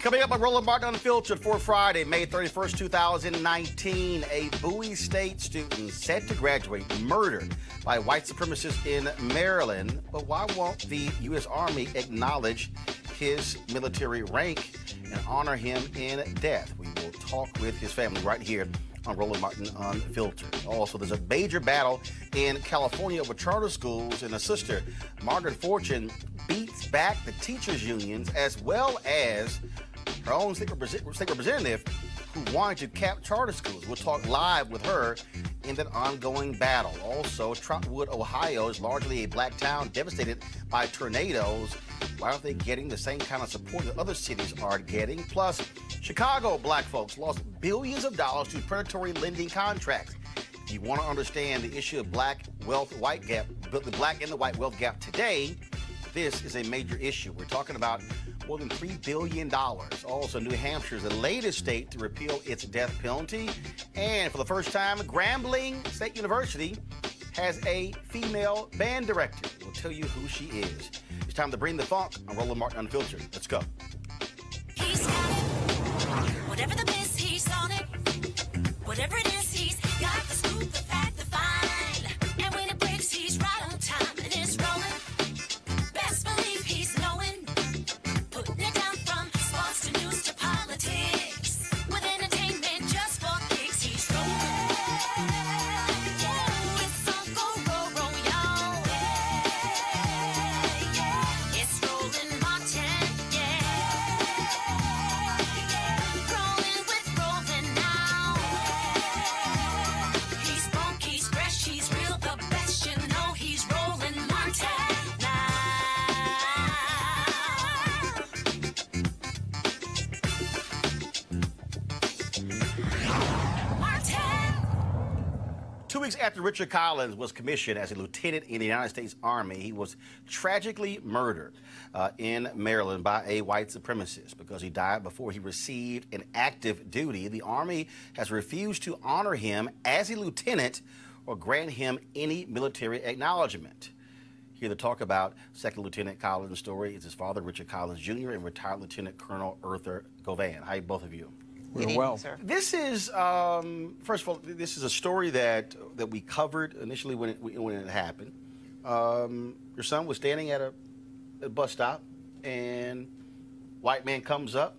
Coming up on Roland Martin Unfiltered for Friday, May 31st, 2019, a Bowie State student set to graduate murdered by white supremacists in Maryland. But why won't the U.S. Army acknowledge his military rank and honor him in death? We will talk with his family right here on Roland Martin Unfiltered. Also, there's a major battle in California over charter schools, and a sister, Margaret Fortune, beats back the teachers' unions as well as her own state representative who wanted to cap charter schools. We'll talk live with her in that ongoing battle. Also, Trotwood, Ohio is largely a black town devastated by tornadoes. Why aren't they getting the same kind of support that other cities are getting? Plus, Chicago black folks lost billions of dollars to predatory lending contracts. If you want to understand the issue of black wealth-white gap, the black and the white wealth gap today, this is a major issue. We're talking about more than $3 billion. Also, New Hampshire is the latest state to repeal its death penalty. And for the first time, Grambling State University has a female band director. We'll tell you who she is. It's time to bring the funk on Roland Martin Unfiltered. Let's go. He's got it. Whatever the biz, he's on it. Whatever it is, he's got the scoop, the fact, the find. And when it breaks, he's right on time and it's rolling. Best believe he's knowing. Putting it down from sports to news to politics. With entertainment just for kicks, he's rolling. Yeah, it's Uncle Roro, y'all. Yeah, it's Roland Martin, yeah. Rolling with Roland now. He's funky, he's fresh, he's real, the best, you know he's Roland Martin now. 2 weeks after Richard Collins was commissioned as a lieutenant in the United States Army, he was tragically murdered in Maryland by a white supremacist because he died before he received an active duty. The Army has refused to honor him as a lieutenant or grant him any military acknowledgement. Here to talk about Second Lieutenant Collins' story is his father, Richard Collins Jr., and retired Lieutenant Colonel Arthur Govan. Hi, both of you. We're well. Sir. This is, first of all, this is a story that we covered initially when it happened. Your son was standing at a bus stop, and white man comes up,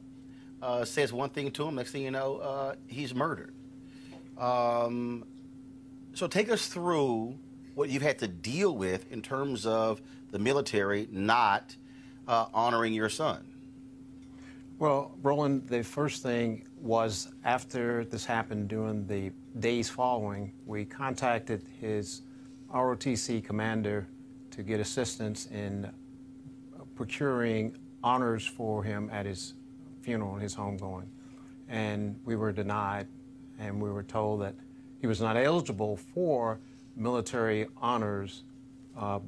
says one thing to him. Next thing you know, he's murdered. So take us through what you've had to deal with in terms of the military not honoring your son. Well, Roland, the first thing was after this happened, during the days following, we contacted his ROTC commander to get assistance in procuring honors for him at his funeral, his homegoing. And we were denied, and we were told that he was not eligible for military honors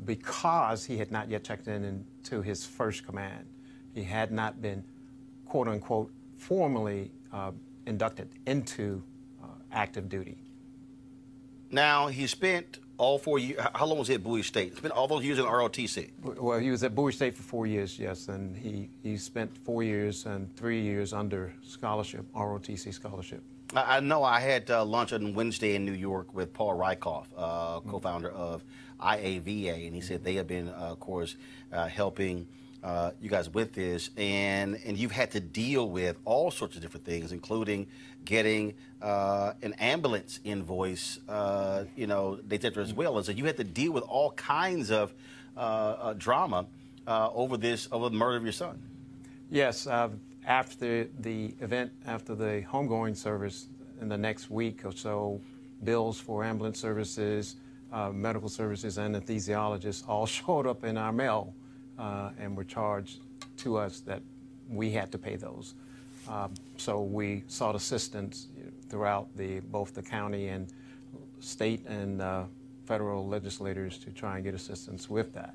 because he had not yet checked into his first command. He had not been, quote unquote, formally inducted into active duty. Now, he spent all 4 years. How long was he at Bowie State? He spent all those years in ROTC. Well, he was at Bowie State for 4 years, yes, and he spent 4 years and 3 years under scholarship, ROTC scholarship. I know I had lunch on Wednesday in New York with Paul Rykoff, co-founder of IAVA, and he said they have been, of course, helping you guys with this, and you've had to deal with all sorts of different things, including getting an ambulance invoice, as well. And so you had to deal with all kinds of drama over the murder of your son. Yes, after the event, after the homegoing service, in the next week or so, bills for ambulance services, medical services, and anesthesiologists all showed up in our mail. And were charged to us that we had to pay those. So we sought assistance throughout both the county and state and federal legislators to try and get assistance with that.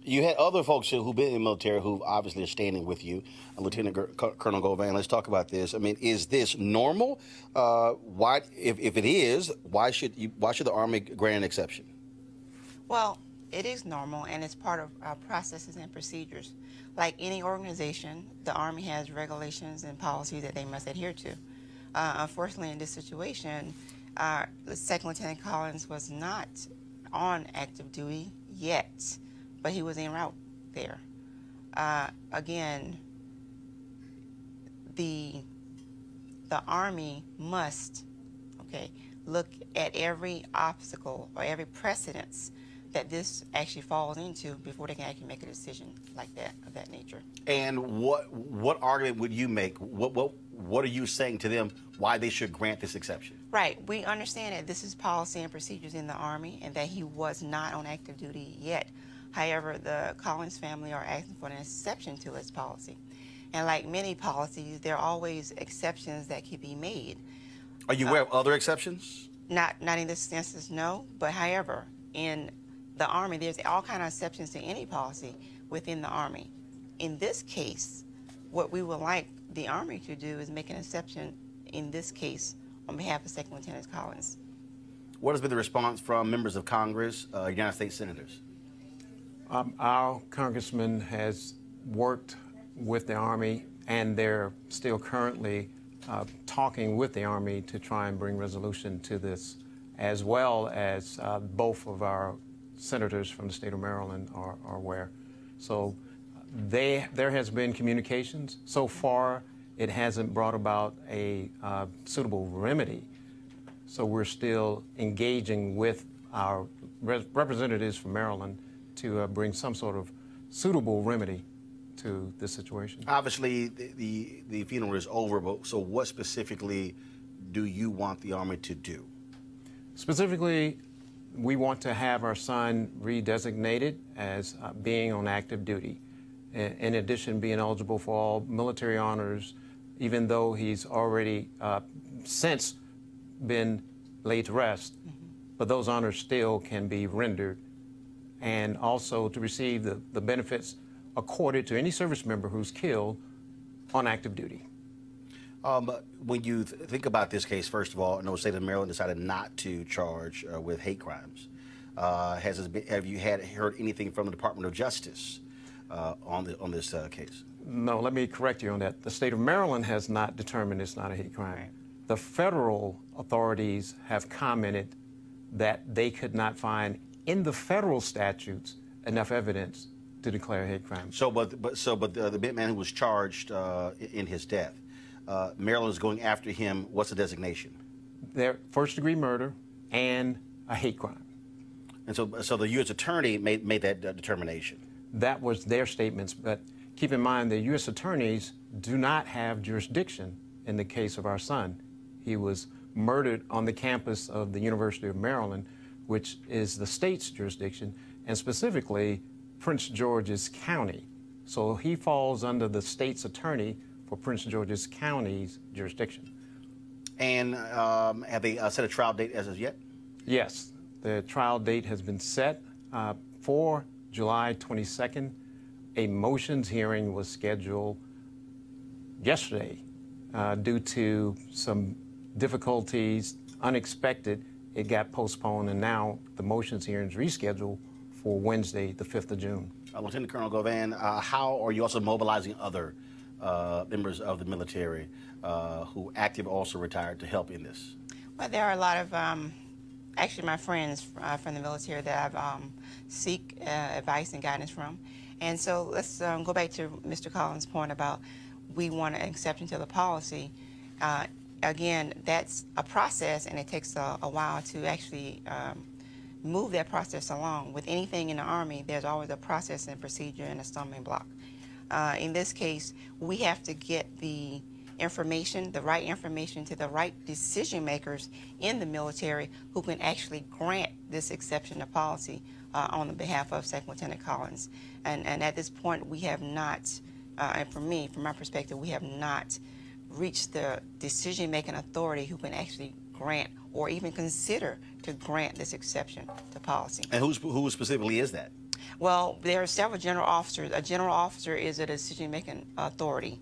You had other folks who've been in the military who obviously are standing with you, Lieutenant Colonel Govan. Let's talk about this. I mean, is this normal? Why, if it is, why should the Army grant an exception? Well, it is normal, and it's part of our processes and procedures. Like any organization, the Army has regulations and policies that they must adhere to. Unfortunately, in this situation, Second Lieutenant Collins was not on active duty yet, but he was en route there. Again, the Army must, okay, look at every obstacle or every precedence that this actually falls into before they can actually make a decision like that, of that nature. And what argument would you make? What are you saying to them why they should grant this exception? Right. We understand that this is policy and procedures in the Army and that he was not on active duty yet. However, the Collins family are asking for an exception to his policy. And like many policies, there are always exceptions that can be made. Are you aware of other exceptions? Not in this instance, no. But however, in the Army, there's all kinds of exceptions to any policy within the Army. In this case, what we would like the Army to do is make an exception in this case on behalf of Second Lieutenant Collins. What has been the response from members of Congress, United States senators? Our congressman has worked with the Army, and they're still currently talking with the Army to try and bring resolution to this, as well as both of our senators from the state of Maryland are aware. So there has been communications. So far, it hasn't brought about a suitable remedy. So we're still engaging with our representatives from Maryland to bring some sort of suitable remedy to this situation. Obviously, the funeral is over, but so what specifically do you want the Army to do? Specifically, we want to have our son redesignated as being on active duty. In addition, being eligible for all military honors, even though he's already since been laid to rest, but those honors still can be rendered, and also to receive the benefits accorded to any service member who's killed on active duty. When you think about this case, first of all, I know the state of Maryland decided not to charge with hate crimes. Have you heard anything from the Department of Justice on this case? No, let me correct you on that. The state of Maryland has not determined it's not a hate crime. The federal authorities have commented that they could not find in the federal statutes enough evidence to declare a hate crime. But the bit man who was charged in his death, Maryland is going after him. What's the designation? They're first-degree murder and a hate crime. And so the U.S. attorney made that determination. That was their statements, but keep in mind the U.S. attorneys do not have jurisdiction in the case of our son. He was murdered on the campus of the University of Maryland, which is the state's jurisdiction, and specifically Prince George's County. So he falls under the state's attorney for Prince George's County's jurisdiction. And have they set a trial date as of yet? Yes, the trial date has been set for July 22nd. A motions hearing was scheduled yesterday due to some difficulties, unexpected. It got postponed, and now the motions hearing is rescheduled for Wednesday, the 5th of June. Lieutenant Colonel Govan, how are you also mobilizing other members of the military who active or also retired to help in this? Well, there are a lot of, actually my friends from the military that I've seek advice and guidance from. And so let's go back to Mr. Collins' point about we want an exception to the policy. Again, that's a process, and it takes a while to actually move that process along. With anything in the Army, there's always a process and procedure and a stumbling block. In this case, we have to get the information, the right information to the right decision makers in the military who can actually grant this exception to policy on the behalf of Second Lieutenant Collins. And at this point, we have not, and for me, from my perspective, we have not reached the decision-making authority who can actually grant or even consider to grant this exception to policy. And who specifically is that? Well, there are several general officers. A general officer is a decision-making authority.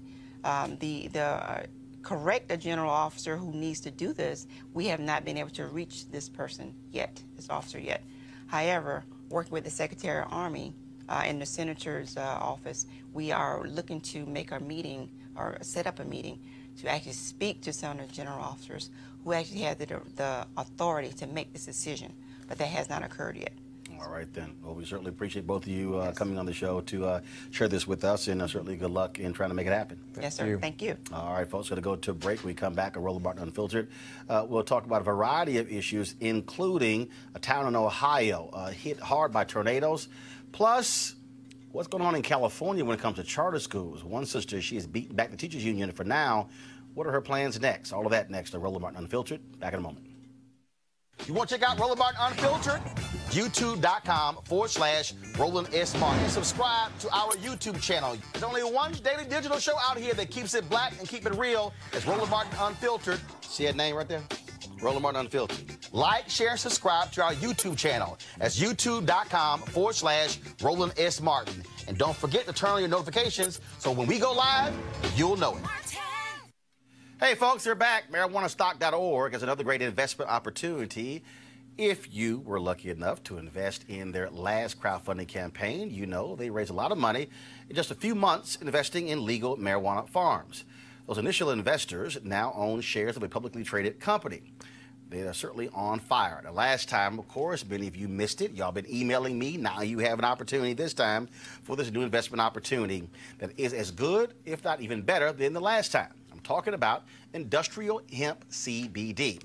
Correct a general officer who needs to do this, we have not been able to reach this person yet, this officer yet. However, working with the Secretary of Army in the Senator's office, we are looking to make a meeting or set up a meeting to actually speak to some of the general officers who actually have the authority to make this decision, but that has not occurred yet. All right, then. Well, we certainly appreciate both of you coming on the show to share this with us, and certainly good luck in trying to make it happen. Yes, sir. Thank you. All right, folks, going to go to a break. When we come back, a Roland Martin Unfiltered. We'll talk about a variety of issues, including a town in Ohio hit hard by tornadoes, plus what's going on in California when it comes to charter schools. One sister, she has beaten back the teachers union for now. What are her plans next? All of that next to Roland Martin Unfiltered. Back in a moment. You want to check out Roland Martin Unfiltered? YouTube.com/Roland S. Martin. And subscribe to our YouTube channel. There's only one daily digital show out here that keeps it black and keep it real. It's Roland Martin Unfiltered. See that name right there? Roland Martin Unfiltered. Like, share, subscribe to our YouTube channel. That's YouTube.com/Roland S. Martin. And don't forget to turn on your notifications so when we go live, you'll know it. Hey, folks, they're back. MarijuanaStock.org is another great investment opportunity. If you were lucky enough to invest in their last crowdfunding campaign, you know they raised a lot of money in just a few months investing in legal marijuana farms. Those initial investors now own shares of a publicly traded company. They are certainly on fire. The last time, of course, many of you missed it. Y'all been emailing me. Now you have an opportunity this time for this new investment opportunity that is as good, if not even better, than the last time. I'm talking about industrial hemp CBD.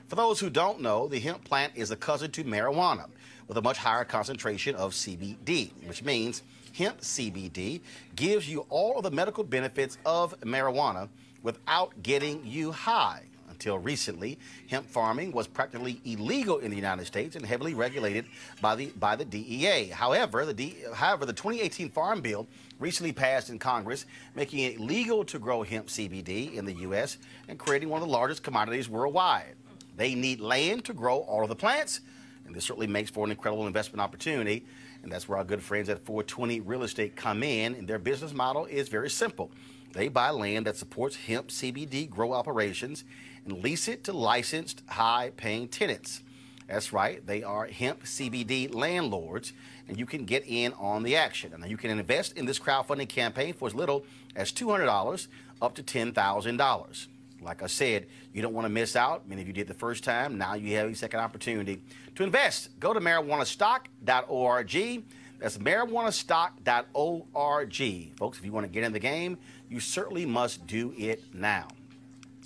For those who don't know, the hemp plant is a cousin to marijuana with a much higher concentration of CBD, which means hemp CBD gives you all of the medical benefits of marijuana without getting you high. Until recently, hemp farming was practically illegal in the United States and heavily regulated by the DEA. However, the 2018 Farm Bill recently passed in Congress, making it legal to grow hemp CBD in the U.S. and creating one of the largest commodities worldwide. They need land to grow all of the plants, and this certainly makes for an incredible investment opportunity. And that's where our good friends at 420 Real Estate come in, and their business model is very simple. They buy land that supports hemp CBD grow operations and lease it to licensed, high-paying tenants. That's right, they are hemp CBD landlords, and you can get in on the action. And you can invest in this crowdfunding campaign for as little as $200 up to $10,000. Like I said, you don't want to miss out. Many of you did the first time. Now you have a second opportunity to invest. Go to marijuanastock.org. That's marijuanastock.org. Folks, if you want to get in the game, you certainly must do it now.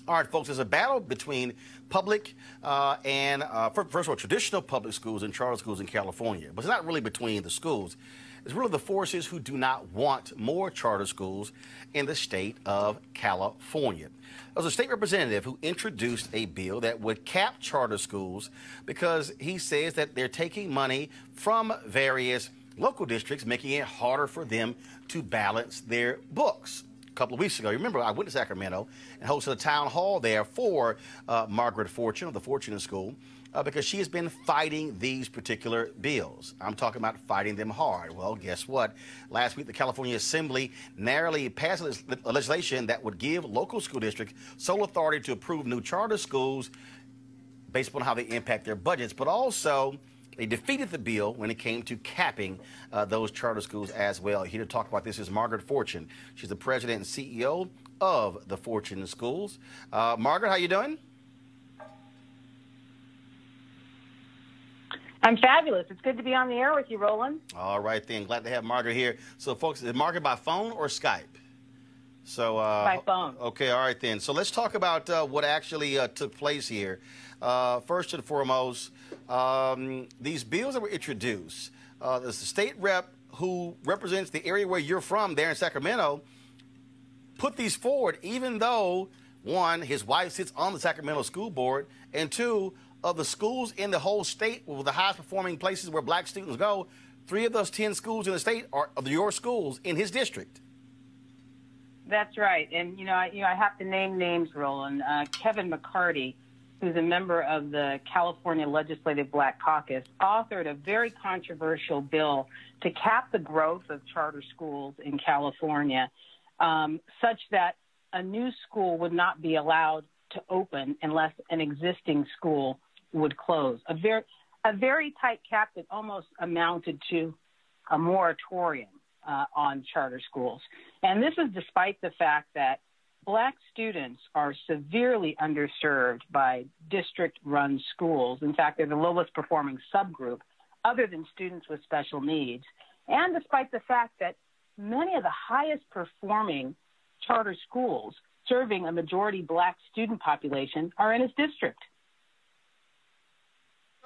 All right, folks, there's a battle between public and, first of all, traditional public schools and charter schools in California. But it's not really between the schools. It's really the forces who do not want more charter schools in the state of California. There was a state representative who introduced a bill that would cap charter schools because he says that they're taking money from various local districts, making it harder for them to balance their books. A couple of weeks ago, you remember, I went to Sacramento and hosted a town hall there for Margaret Fortune of the Fortune School because she has been fighting these particular bills. I'm talking about fighting them hard. Well, guess what? Last week, the California Assembly narrowly passed legislation that would give local school districts sole authority to approve new charter schools based upon how they impact their budgets, but also they defeated the bill when it came to capping those charter schools as well. Here to talk about this is Margaret Fortune. She's the president and CEO of the Fortune Schools. Margaret, how you doing? I'm fabulous. It's good to be on the air with you, Roland. All right, then. Glad to have Margaret here. So, folks, is Margaret by phone or Skype? So by phone. Okay, all right, then. So let's talk about what actually took place here. First and foremost, these bills that were introduced, the state rep who represents the area where you're from there in Sacramento put these forward, even though, one, his wife sits on the Sacramento School Board, and two, of the schools in the whole state with the highest performing places where black students go, 3 of those 10 schools in the state are of your schools in his district. That's right. And, I have to name names, Roland. Kevin McCarty, who's a member of the California Legislative Black Caucus, authored a very controversial bill to cap the growth of charter schools in California, such that a new school would not be allowed to open unless an existing school would close. A very tight cap that almost amounted to a moratorium on charter schools. And this is despite the fact that black students are severely underserved by district-run schools. In fact, they're the lowest performing subgroup other than students with special needs, and despite the fact that many of the highest performing charter schools serving a majority black student population are in his district.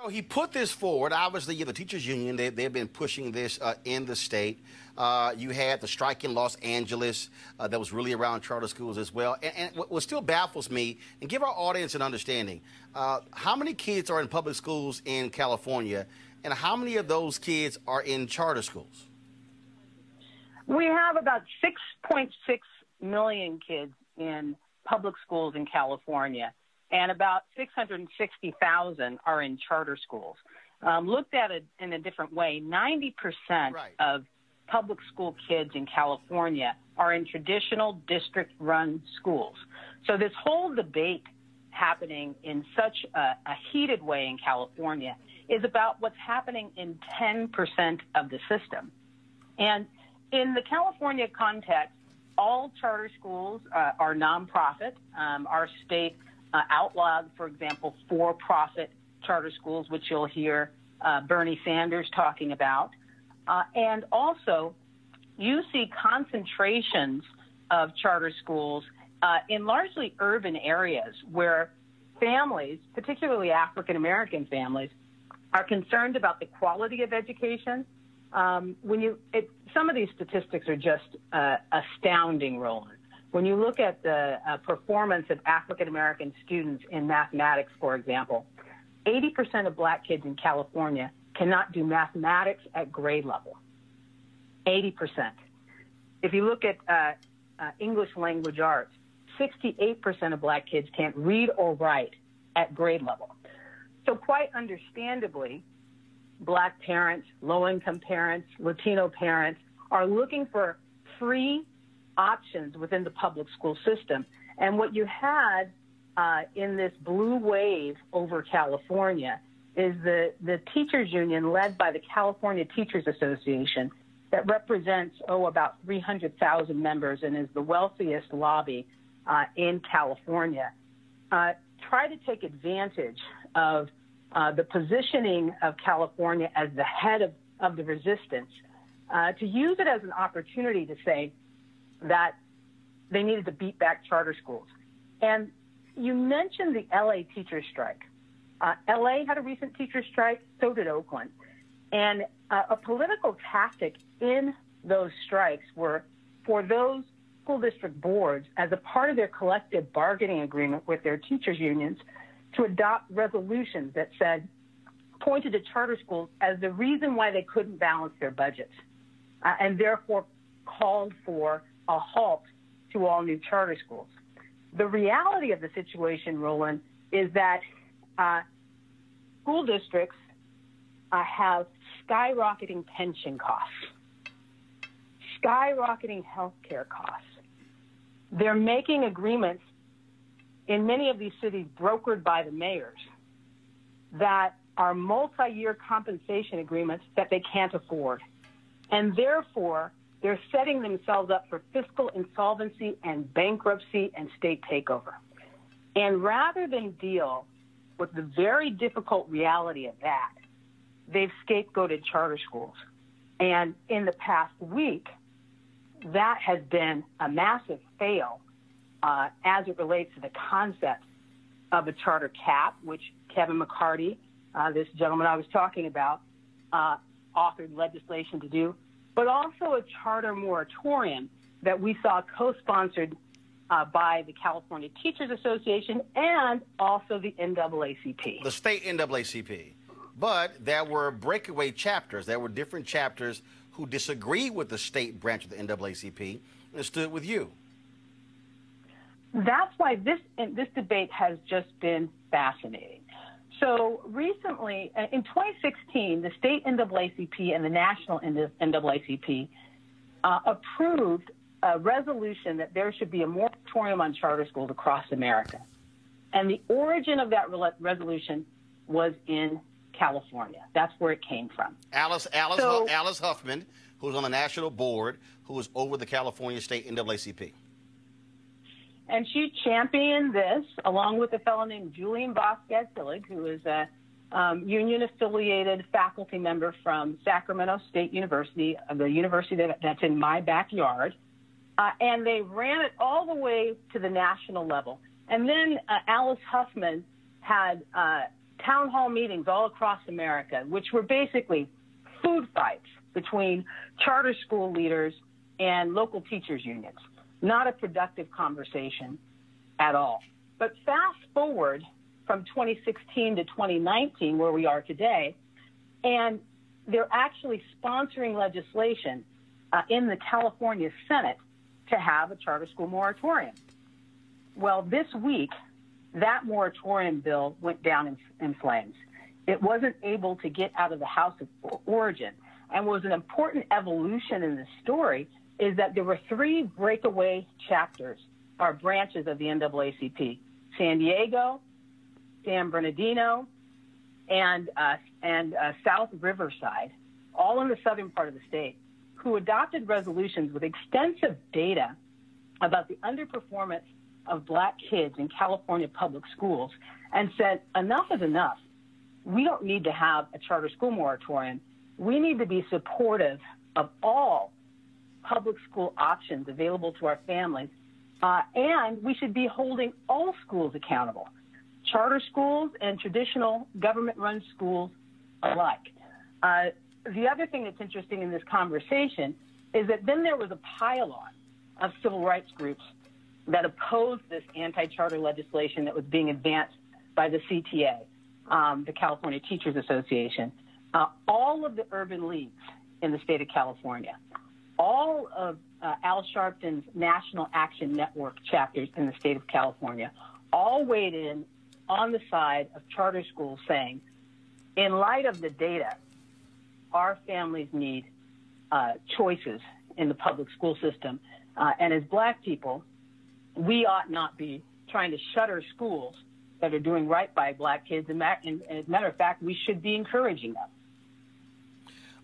So he put this forward. Obviously, the teachers union, they've been pushing this in the state. You had the strike in Los Angeles that was really around charter schools as well. And what still baffles me, and give our audience an understanding, how many kids are in public schools in California, and how many of those kids are in charter schools? We have about 6.6 million kids in public schools in California, and about 660,000 are in charter schools. Looked at it in a different way, 90% of public school kids in California are in traditional district-run schools. So this whole debate happening in such a heated way in California is about what's happening in 10% of the system. And in the California context, all charter schools are nonprofit. Our state outlawed, for example, for-profit charter schools, which you'll hear Bernie Sanders talking about. And also, you see concentrations of charter schools in largely urban areas where families, particularly African-American families, are concerned about the quality of education. Some of these statistics are just astounding, Roland. When you look at the performance of African-American students in mathematics, for example, 80% of black kids in California cannot do mathematics at grade level. 80%. If you look at English language arts, 68% of black kids can't read or write at grade level. So quite understandably, black parents, low-income parents, Latino parents are looking for free options within the public school system. And what you had in this blue wave over California is the teachers union led by the California Teachers Association that represents, about 300,000 members and is the wealthiest lobby in California, try to take advantage of the positioning of California as the head of the resistance, to use it as an opportunity to say that they needed to beat back charter schools. And you mentioned the LA teacher strike. LA had a recent teacher strike, so did Oakland. And a political tactic in those strikes were for those school district boards, as a part of their collective bargaining agreement with their teachers unions, to adopt resolutions that pointed to charter schools as the reason why they couldn't balance their budgets, and therefore called for a halt to all new charter schools. The reality of the situation, Roland, is that school districts have skyrocketing pension costs, skyrocketing health care costs. They're making agreements in many of these cities brokered by the mayors that are multi-year compensation agreements that they can't afford. And therefore, they're setting themselves up for fiscal insolvency and bankruptcy and state takeover. And rather than deal with the very difficult reality of that, they've scapegoated charter schools. And in the past week, that has been a massive fail as it relates to the concept of a charter cap, which Kevin McCarty, this gentleman I was talking about, authored legislation to do, but also a charter moratorium that we saw co-sponsored by the California Teachers Association and also the NAACP. The state NAACP. But there were breakaway chapters. There were different chapters who disagreed with the state branch of the NAACP and stood with you. That's why this debate has just been fascinating. So recently, in 2016, the state NAACP and the national NAACP approved a resolution that there should be a moratorium on charter schools across America. And the origin of that resolution was in California. That's where it came from. Alice Huffman, who's on the national board, who is over the California state NAACP. And she championed this along with a fellow named Julian Vasquez-Hillig, who is a union-affiliated faculty member from Sacramento State University, the university that's in my backyard, and they ran it all the way to the national level. And then Alice Huffman had town hall meetings all across America, which were basically food fights between charter school leaders and local teachers unions. Not a productive conversation at all. But fast forward from 2016 to 2019, where we are today, and they're actually sponsoring legislation in the California Senate to have a charter school moratorium. Well, this week, that moratorium bill went down in flames. It wasn't able to get out of the House of Origin, and was an important evolution in the story is that there were 3 breakaway chapters or branches of the NAACP: San Diego, San Bernardino, and South Riverside, all in the southern part of the state, who adopted resolutions with extensive data about the underperformance of black kids in California public schools and said, enough is enough. We don't need to have a charter school moratorium. We need to be supportive of all public school options available to our families, and we should be holding all schools accountable, charter schools and traditional government-run schools alike. The other thing that's interesting in this conversation is that then there was a pile-on of civil rights groups that opposed this anti-charter legislation that was being advanced by the CTA, the California Teachers Association, all of the urban leagues in the state of California, all of Al Sharpton's National Action Network chapters in the state of California, all weighed in on the side of charter schools, saying, in light of the data, our families need choices in the public school system. And as black people, we ought not be trying to shutter schools that are doing right by black kids. And as a matter of fact, we should be encouraging them.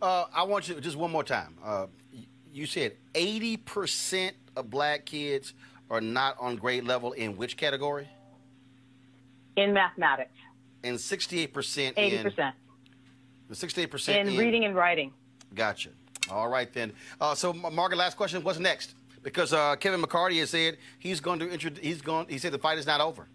I want you, just one more time. You said 80% of black kids are not on grade level in which category? In mathematics. And 68% 80%. The 68% in reading and writing. Gotcha. All right, then. So, Margaret, last question. What's next? Because Kevin McCarty has said he's going to he said the fight is not over.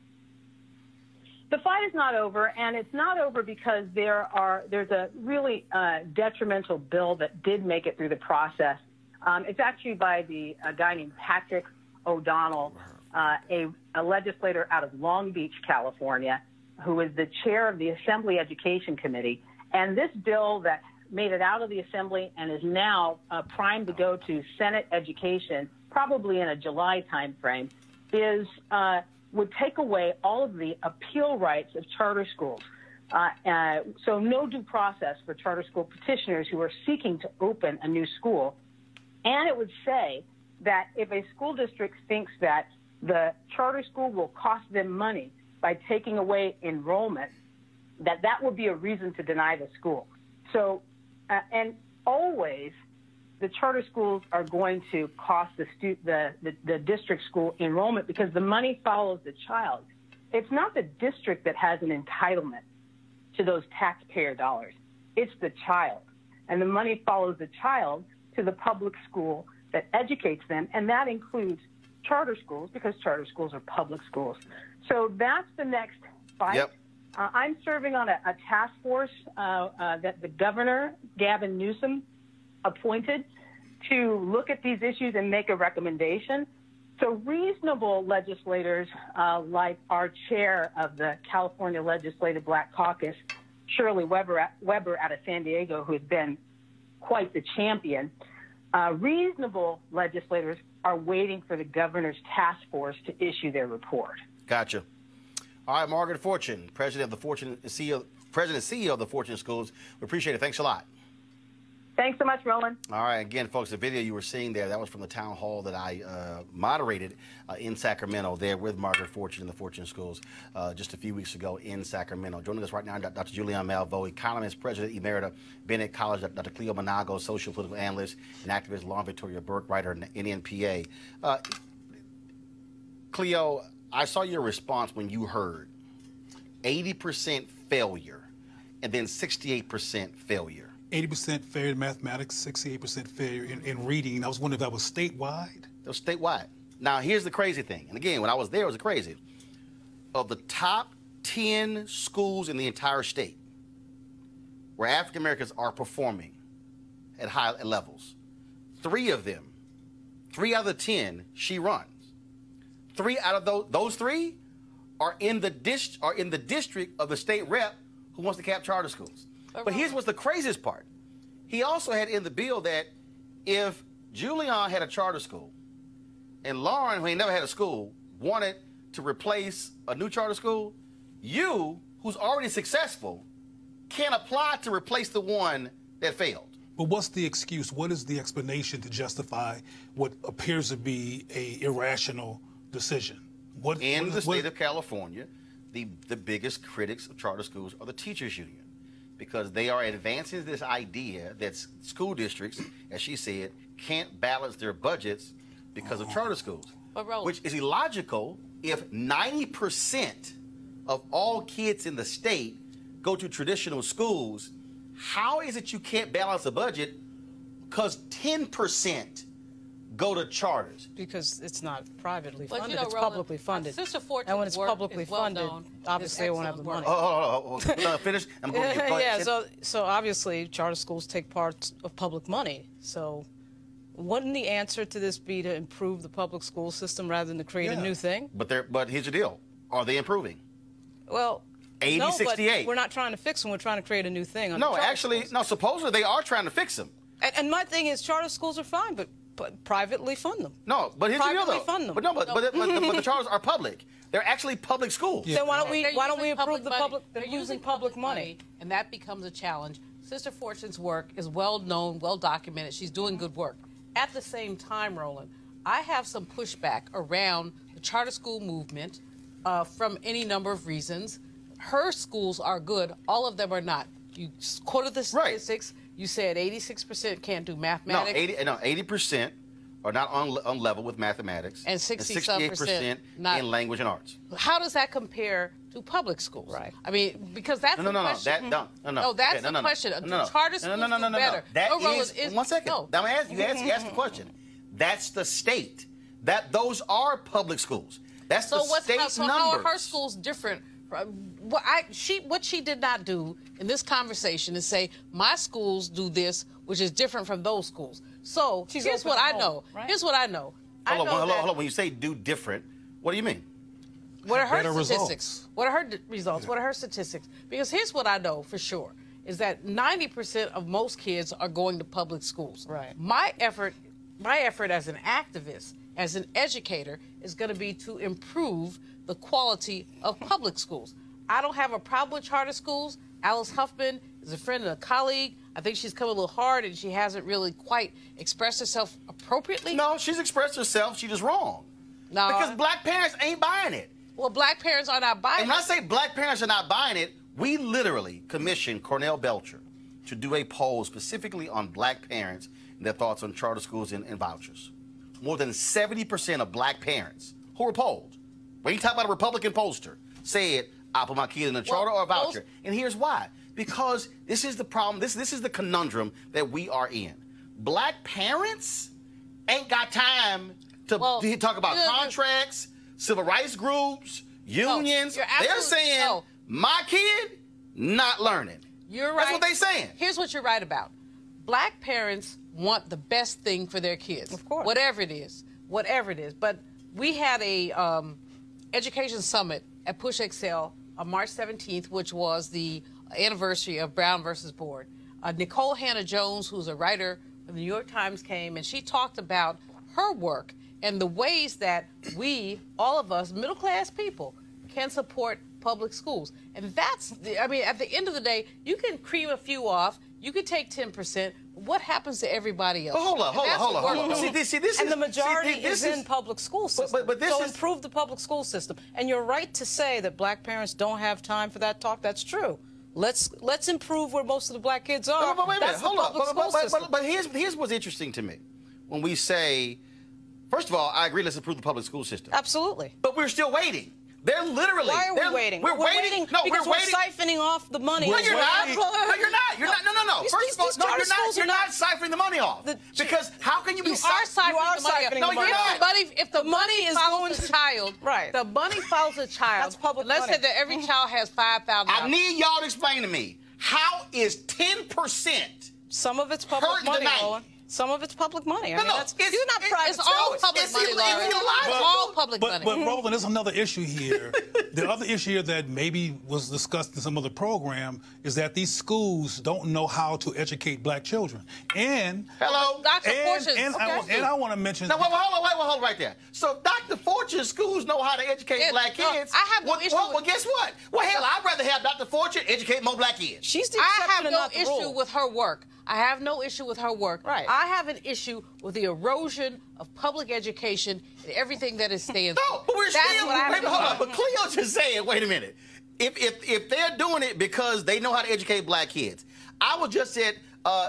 The fight is not over, and it's not over because there's a really detrimental bill that did make it through the process. It's actually by a guy named Patrick O'Donnell, a legislator out of Long Beach, California, who is the chair of the Assembly Education Committee. And this bill that made it out of the Assembly and is now primed to go to Senate Education, probably in a July timeframe, would take away all of the appeal rights of charter schools. So no due process for charter school petitioners who are seeking to open a new school. And it would say that if a school district thinks that the charter school will cost them money by taking away enrollment, that will be a reason to deny the school. So, and always the charter schools are going to cost the district school enrollment because the money follows the child. It's not the district that has an entitlement to those taxpayer dollars. It's the child. And the money follows the child to the public school that educates them, and that includes charter schools because charter schools are public schools. So that's the next fight. Yep. I'm serving on a task force that the governor, Gavin Newsom, appointed to look at these issues and make a recommendation. So reasonable legislators like our chair of the California Legislative Black Caucus, Shirley Weber out of San Diego, who has been quite the champion, reasonable legislators are waiting for the governor's task force to issue their report. Gotcha. All right, Margaret Fortune, president and CEO of the Fortune Schools. We appreciate it. Thanks a lot. Thanks so much, Roland. All right, again, folks, the video you were seeing there, that was from the town hall that I moderated in Sacramento there with Margaret Fortune and the Fortune Schools just a few weeks ago in Sacramento. Joining us right now, Dr. Julianne Malveaux, economist, president emerita, Bennett College, Dr. Cleo Monago, social political analyst, and activist, Lauren Victoria Burke, writer, NNPA. Cleo, I saw your response when you heard 80% failure and then 68% failure. 80% failure in mathematics, 68% failure in reading. I was wondering if that was statewide. That was statewide. Now, here's the crazy thing. And again, when I was there, it was crazy. Of the top 10 schools in the entire state where African Americans are performing at high levels, 3 of them, 3 out of the 10, she runs. 3 out of those 3 are in the district of the state rep who wants to cap charter schools. But here's what's the craziest part. He also had in the bill that if Julian had a charter school and Lauren, who ain't never had a school, wanted to replace a new charter school, you, who's already successful, can't apply to replace the one that failed. But what's the excuse? What is the explanation to justify what appears to be a irrational decision? In the state of California, the biggest critics of charter schools are the teachers union, because they are advancing this idea that school districts, as she said, can't balance their budgets because of charter schools, which is illogical if 90% of all kids in the state go to traditional schools. How is it you can't balance a budget because 10% go to charters? Because it's not privately But, funded, you know, it's Roland, publicly funded. Sister Fortune's and when it's work publicly is well funded, known. obviously they won't have the money. Finish. I'm going to Yeah, so obviously charter schools take part of public money. So wouldn't the answer to this be to improve the public school system rather than to create a new thing? But here's the deal. Are they improving? Well, 80, no, 68. but we're not trying to fix them. We're trying to create a new thing. No, actually, no, supposedly they are trying to fix them. And my thing is charter schools are fine, but privately fund them. No, but here's the deal, Privately though. fund them. But no, but the charters are public. They're actually public schools. Then why don't we They're improve the money. public? They're They're using public money. and that becomes a challenge. Sister Fortune's work is well known, well documented. She's doing good work. At the same time, Roland, I have some pushback around the charter school movement from any number of reasons. Her schools are good. All of them are not. You quoted the statistics. Right. You said 86% can't do mathematics. 80% are not on level with mathematics. And 68% in language and arts. How does that compare to public schools? Right. I mean, because that's the question. No, that's the question. Charter schools do better. That is, one second. No. Now, you asked the question. That's the state. Those are public schools. That's the state's numbers. How are her schools different? What she did not do in this conversation is say, my schools do this, which is different from those schools. So here's what I know. Right? Here's what I know. Hold on. When you say do different, what do you mean? What are her statistics? What are her results? What are her statistics? Because here's what I know for sure, is that 90% of most kids are going to public schools. Right. My effort as an activist, as an educator, is going to be to improve the quality of public schools. I don't have a problem with charter schools. Alice Huffman is a friend and a colleague. I think she's come a little hard and she hasn't really quite expressed herself appropriately. No, she's expressed herself. She's just wrong. No. Because black parents ain't buying it. Well, black parents are not buying it. And when I say black parents are not buying it, we literally commissioned Cornell Belcher to do a poll specifically on black parents and their thoughts on charter schools and vouchers. More than 70% of black parents who were polled, when you talk about a Republican pollster, said, I'll put my kid in a charter or a voucher. And here's why. Because this is the problem, this is the conundrum that we are in. Black parents ain't got time to talk about contracts, civil rights groups, unions. They're saying, my kid, not learning. You're right. That's what they're saying. Here's what you're right about. Black parents want the best thing for their kids. Of course. Whatever it is. But we had a education summit at Push Excel on March 17th, which was the anniversary of Brown versus Board. Nicole Hannah-Jones, who's a writer of the New York Times, came, and she talked about her work and the ways that we, all of us, middle-class people, can support public schools. And that's, at the end of the day, you can cream a few off, you could take 10%, what happens to everybody else? Hold on. And the majority is in public school system. So improve the public school system. And you're right to say that black parents don't have time for that talk. That's true. Let's improve where most of the black kids are. But wait a minute. Hold on. But here's what's interesting to me. When we say, first of all, I agree, let's improve the public school system. Absolutely. But we're still waiting. They're literally. Why are we waiting? We're waiting. No, because we're waiting. siphoning off the money. No, you're not. No, you're not. You're not. No. First of all, you're not siphoning the money off. Because how can you be siphoning the money off? No, you're not. If the money is follows the child, right? The money follows the child. That's public Let's money. say that every child has $5,000. I need y'all to explain to me, how is 10%? Some of it's public money, Roland. Some of it's public money. I mean, you're not private. It's all public money. It's all public money. But Roland, there's another issue here. The other issue here that maybe was discussed in some other program is that these schools don't know how to educate black children. And Dr. Fortune. And I want to mention. No, hold on right there. So Dr. Fortune schools know how to educate black kids. I have no issue. Well, guess what? Well, hell, I'd rather have Dr. Fortune educate more black kids. She's the I have exception, no not the issue rule. with her work. I have no issue with her work. Right. I have an issue with the erosion of public education and everything that it stands for. No, but we're That's still. what I have Wait, hold on. But Cleo's just saying, wait a minute. If they're doing it because they know how to educate black kids, I was just at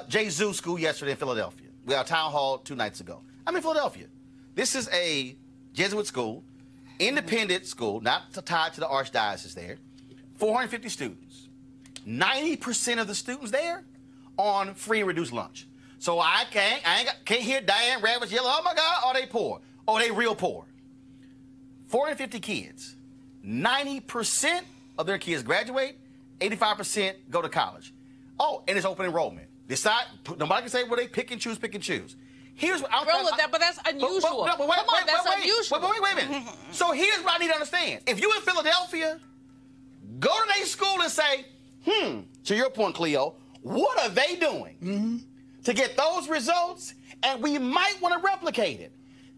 Jesu School yesterday in Philadelphia. We had a town hall 2 nights ago. I'm in Philadelphia. This is a Jesuit school, independent school, not tied to the archdiocese there. 450 students. 90% of the students there on free and reduced lunch. So I can't hear Diane Ravitch yell, oh my God, are they poor? Oh, they real poor. 450 kids. 90% of their kids graduate, 85% go to college. Oh, and it's open enrollment. Nobody can say, well, they pick and choose. Here's what I'm but that's unusual. That's unusual. Wait a minute. So here's what I need to understand. If you in Philadelphia, go to their school and say, to your point, Cleo, what are they doing to get those results? And we might want to replicate it.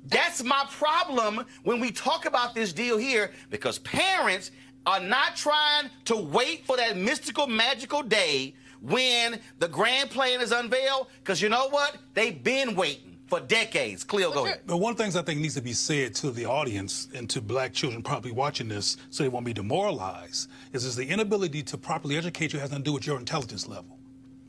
That's my problem when we talk about this deal here, because parents are not trying to wait for that mystical, magical day when the grand plan is unveiled, because you know what? They've been waiting for decades. Cleo, go ahead. But one of the things I think needs to be said to the audience and to black children probably watching this so they won't be demoralized is the inability to properly educate you has nothing to do with your intelligence level.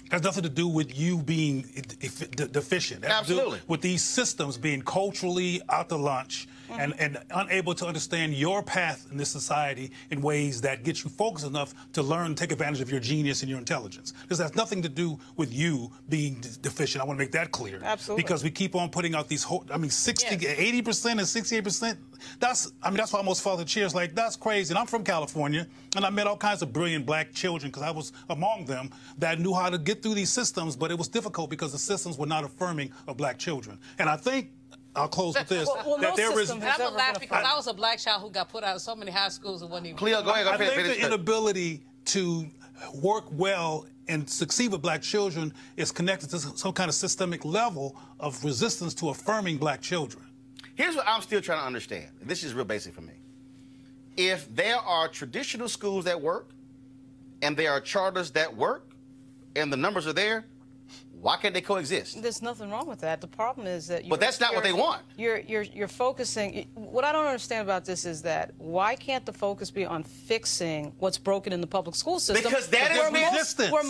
It has nothing to do with you being deficient. It has Absolutely. to do with these systems being culturally out to lunch and unable to understand your path in this society in ways that get you focused enough to learn, take advantage of your genius and your intelligence. This has nothing to do with you being deficient. I want to make that clear. Absolutely. Because we keep on putting out these, 80% and 68%. That's why I almost fall to chairs like, that's crazy. And I'm from California, and I met all kinds of brilliant black children, because I was among them, that knew how to get through these systems, but it was difficult because the systems were not affirming of black children. And I think, I'll close with this, that there is... I'm gonna laugh because I was a black child who got put out of so many high schools and wasn't even... Cleo, go ahead. I think the inability to work well and succeed with black children is connected to some kind of systemic level of resistance to affirming black children. Here's what I'm still trying to understand. This is real basic for me. If there are traditional schools that work, and there are charters that work, and the numbers are there, why can't they coexist? There's nothing wrong with that. The problem is that but that's not what they want. You're focusing. What I don't understand about this is that why can't the focus be on fixing what's broken in the public school system? Because that is resistance. Because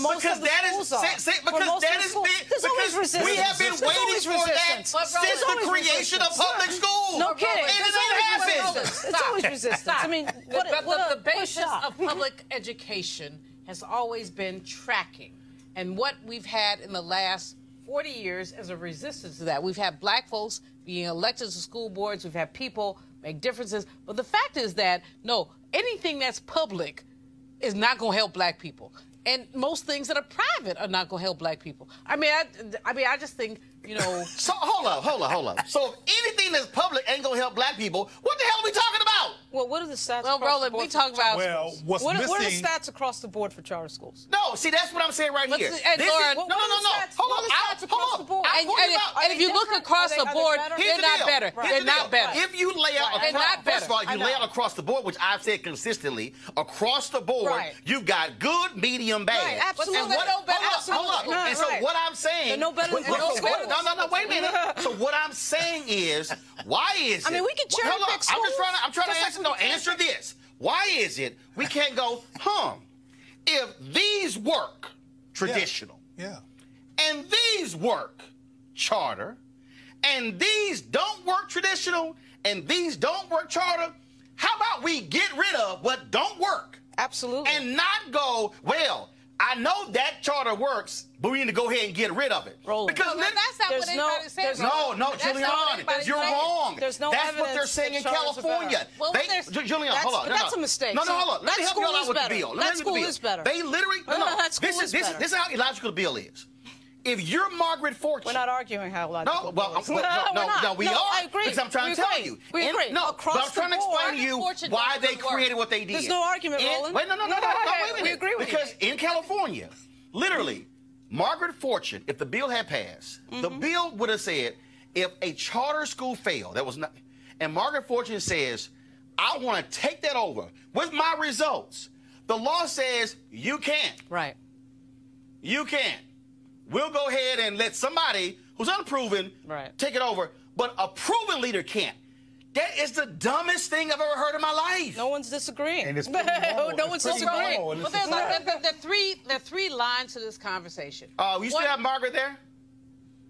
we have been waiting for that since the creation of public schools. No kidding. And it ain't happened. It's always resistance. I mean, the basis of public education has always been tracking. And what we've had in the last 40 years as a resistance to that, we've had black folks being elected to school boards, we've had people make differences. But the fact is that, no, anything that's public is not going to help black people. And most things that are private are not going to help black people. I just think, So hold up. So if anything that's public ain't going to help black people, what the hell are we talking about? Well, what are the stats across the board? we talk about... Well, what's missing... What are the stats across the board for charter schools? No, see, that's what I'm saying right here. No. Hold on. And if you look across the board, they're not better. They're not better. If you lay out, first of all, you lay out across the board, which I've said consistently, across the board, you've got good, medium, bad. Right, absolutely. Hold up. And so what I'm saying... They're no better than those. No, wait a minute. So what I'm saying is, why is it... I mean, we can cherry pick schools. I'm trying to answer this. Why is it we can't go, if these work traditional, and these work charter, and these don't work traditional, and these don't work charter, How about we get rid of what don't work? Absolutely. And not go, well, I know that charter works, but we need to go ahead and get rid of it. Roland. Because Well, that's not what anybody said. no, That's not what Julian, anybody's you're saying. wrong. There's no That's what evidence they're saying that in charters are California. better. Well, Julian, hold on. That's a mistake. No, hold on. Let That me help school you all is out with the better. bill. Let me That help you with the school bill. is better. They literally, That school is better. This is how illogical the bill is. If you're Margaret Fortune. We're not arguing how logical. No, we are. I agree. Because I'm trying to tell you. We agree. No, Across but I'm trying to the board, explain to you Fortune why does they good work. created what they did. There's no argument, Roland. Wait, no, wait a minute. We agree with because in California, literally, Margaret Fortune, if the bill had passed, the bill would have said, if a charter school failed, that was not, and Margaret Fortune says, I want to take that over with my results. The law says you can't. Right. You can't. We'll go ahead and let somebody who's unproven take it over, but a proven leader can't. That is the dumbest thing I've ever heard in my life. No one's disagreeing. And it's pretty normal. No one's It's pretty disagreeing. normal. Well, there are three lines to this conversation. You still have Margaret there?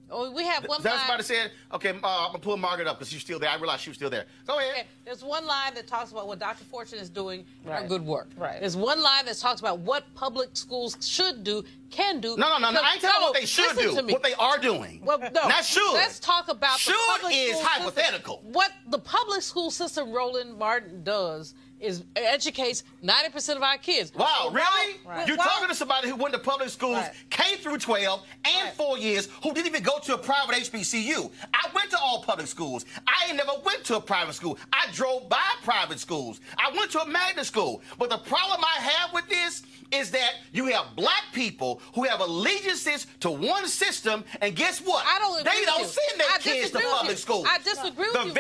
Oh, we have one That's line. somebody said, okay, I'm going to pull Margaret up because she's still there. I realized she was still there. Go ahead. Okay, there's one line that talks about what Dr. Fortune is doing Right. good work. Right. There's one line that talks about what public schools should do, can do. No. I ain't telling what they should listen do. to me. What they are doing. Well, no. Not should. Let's talk about Should the public is school hypothetical. System. What the public school system, Roland Martin, does is educates 90% of our kids. Wow, really? Right. You're talking to somebody who went to public schools K through 12 and 4 years who didn't even go to a private HBCU. I went to all public schools. I ain't never went to a private school. I drove by private schools. I went to a magnet school. But the problem I have with this is that you have black people who have allegiances to one system, and guess what? I don't agree they with don't you. send their I kids to disagree with public you. schools. I disagree with you,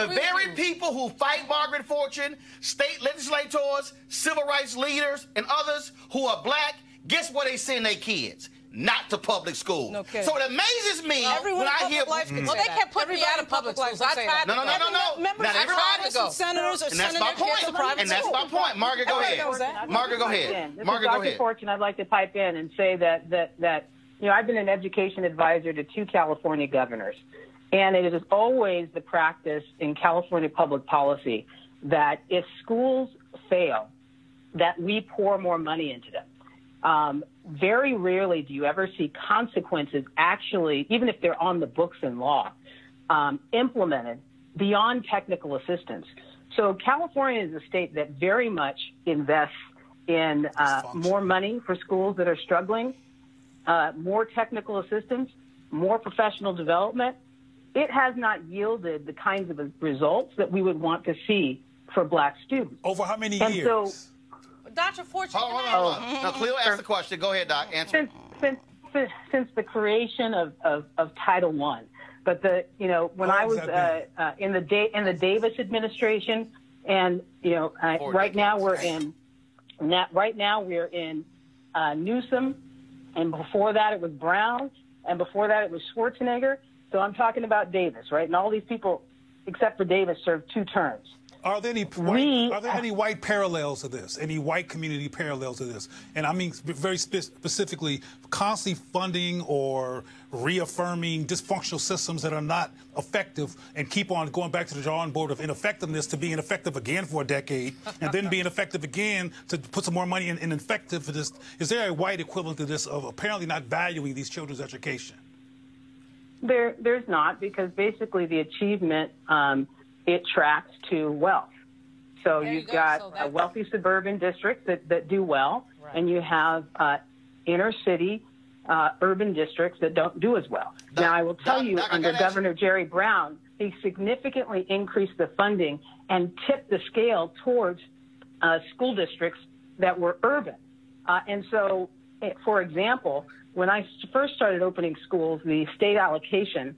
The very people who fight Margaret Fortune, state legislators, civil rights leaders, and others who are black, guess where they send their kids? Not to public schools. No kidding. So it amazes me Everyone when in I public hear. life can Well, say they that. can't put me Everybody out in of public life schools. can I say tried that. to go. No. Members Not of everybody. Congress and senators are And that's sending my their kids to point. private And that's school. my point. Margaret, go ahead. Margaret, go ahead. Margaret, go Dr. ahead. Fortune, I'd like to pipe in and say that I've been an education advisor to 2 California governors, and it is always the practice in California public policy that if schools fail, that we pour more money into them. Very rarely do you ever see consequences actually, even if they're on the books in law, implemented beyond technical assistance. So California is a state that very much invests in more money for schools that are struggling, more technical assistance, more professional development. It has not yielded the kinds of results that we would want to see for black students. Over how many And years? so, Dr. Fortune, Hold on. Now, Cleo asked the question. Go ahead, Doc. Answer. since the creation of Title I, but when I was in the Davis administration, and right now we're in Newsom, and before that it was Brown, and before that it was Schwarzenegger. So I'm talking about Davis, right? And all these people, except for Davis, served 2 terms. Are there any white parallels to this? Any white community parallels to this? And I mean very specifically, constantly funding or reaffirming dysfunctional systems that are not effective and keep on going back to the drawing board of ineffectiveness to being ineffective again for a decade and then being effective again to put some more money in effective for this. Is there a white equivalent to this of apparently not valuing these children's education? There's not, because basically the achievement, it tracks to wealth. So you've got wealthy suburban districts that do well, and you have inner city urban districts that don't do as well. Now, I will tell you, under Governor Jerry Brown, he significantly increased the funding and tipped the scale towards school districts that were urban. And so, for example, when I first started opening schools, the state allocation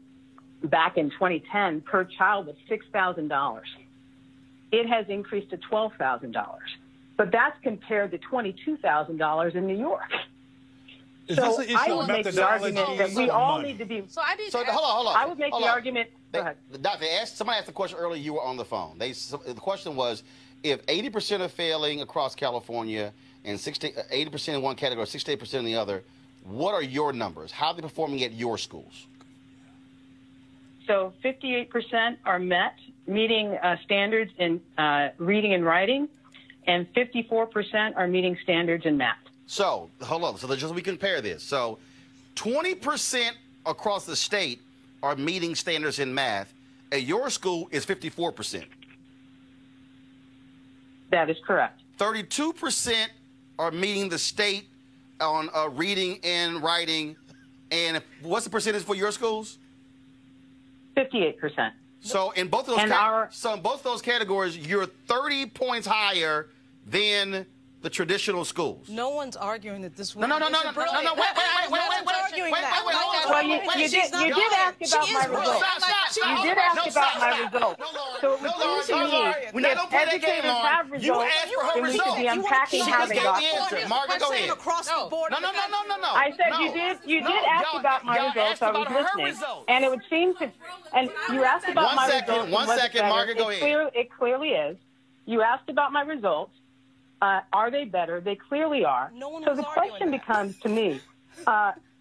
back in 2010 per child was $6,000. It has increased to $12,000. But that's compared to $22,000 in New York. Is so this an issue I of would make the methodology argument that we or all money? need to be. Hold on. I would make the argument. Go ahead. Somebody asked the question earlier. You were on the phone. The question was, if 80% are failing across California and 80% in one category, 68% in the other, what are your numbers? How are they performing at your schools? So 58% are met meeting standards in reading and writing, and 54% are meeting standards in math. So, hold on. So, just we compare this. So, 20% across the state are meeting standards in math. At your school is 54%. That is correct. 32% are meeting the state on reading and writing. And what's the percentage for your schools? 58%. So in both of those categories, you're 30 points higher than the traditional schools. No one's arguing that this. No. Wait. Well, you did ask about my results. You did ask about my results. So it would seem to me, if educators have results, then we should be unpacking how they got them. Margaret, go ahead. No. I said you did ask about my results. I was listening, and it would seem to. And you asked about my results. 1 second, Margaret, go ahead. It clearly is. You asked about my results. Are they better? They clearly are. So the question becomes to me,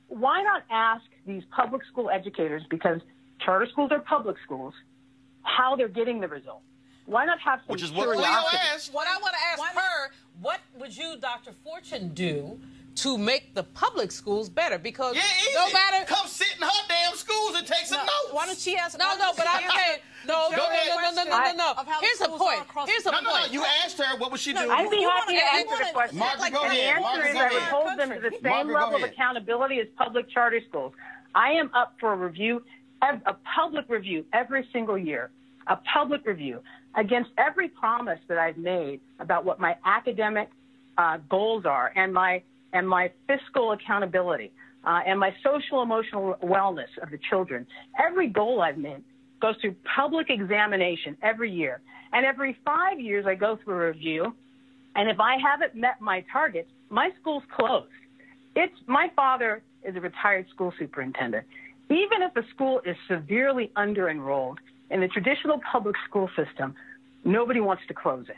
why not ask these public school educators, because charter schools are public schools, how they're getting the result? Why not have some curiosity? Which is what Leo asked. What I want to ask her, what would you, Dr. Fortune, do to make the public schools better? Because no matter... Come sit in her damn schools and take some notes. Why don't she ask... No, but I'm saying... No. Here's the point. No. You asked her, what would she do? I'd be happy to answer the question. Margaret, go ahead. The answer is I would hold them to the same level of accountability as public charter schools. I am up for a review, a public review every single year, a public review against every promise that I've made about what my academic goals are and my fiscal accountability and my social emotional wellness of the children. Every goal I've made goes through public examination every year. And every 5 years I go through a review, and if I haven't met my targets, my school's closed. My father is a retired school superintendent. Even if a school is severely under-enrolled in the traditional public school system, nobody wants to close it,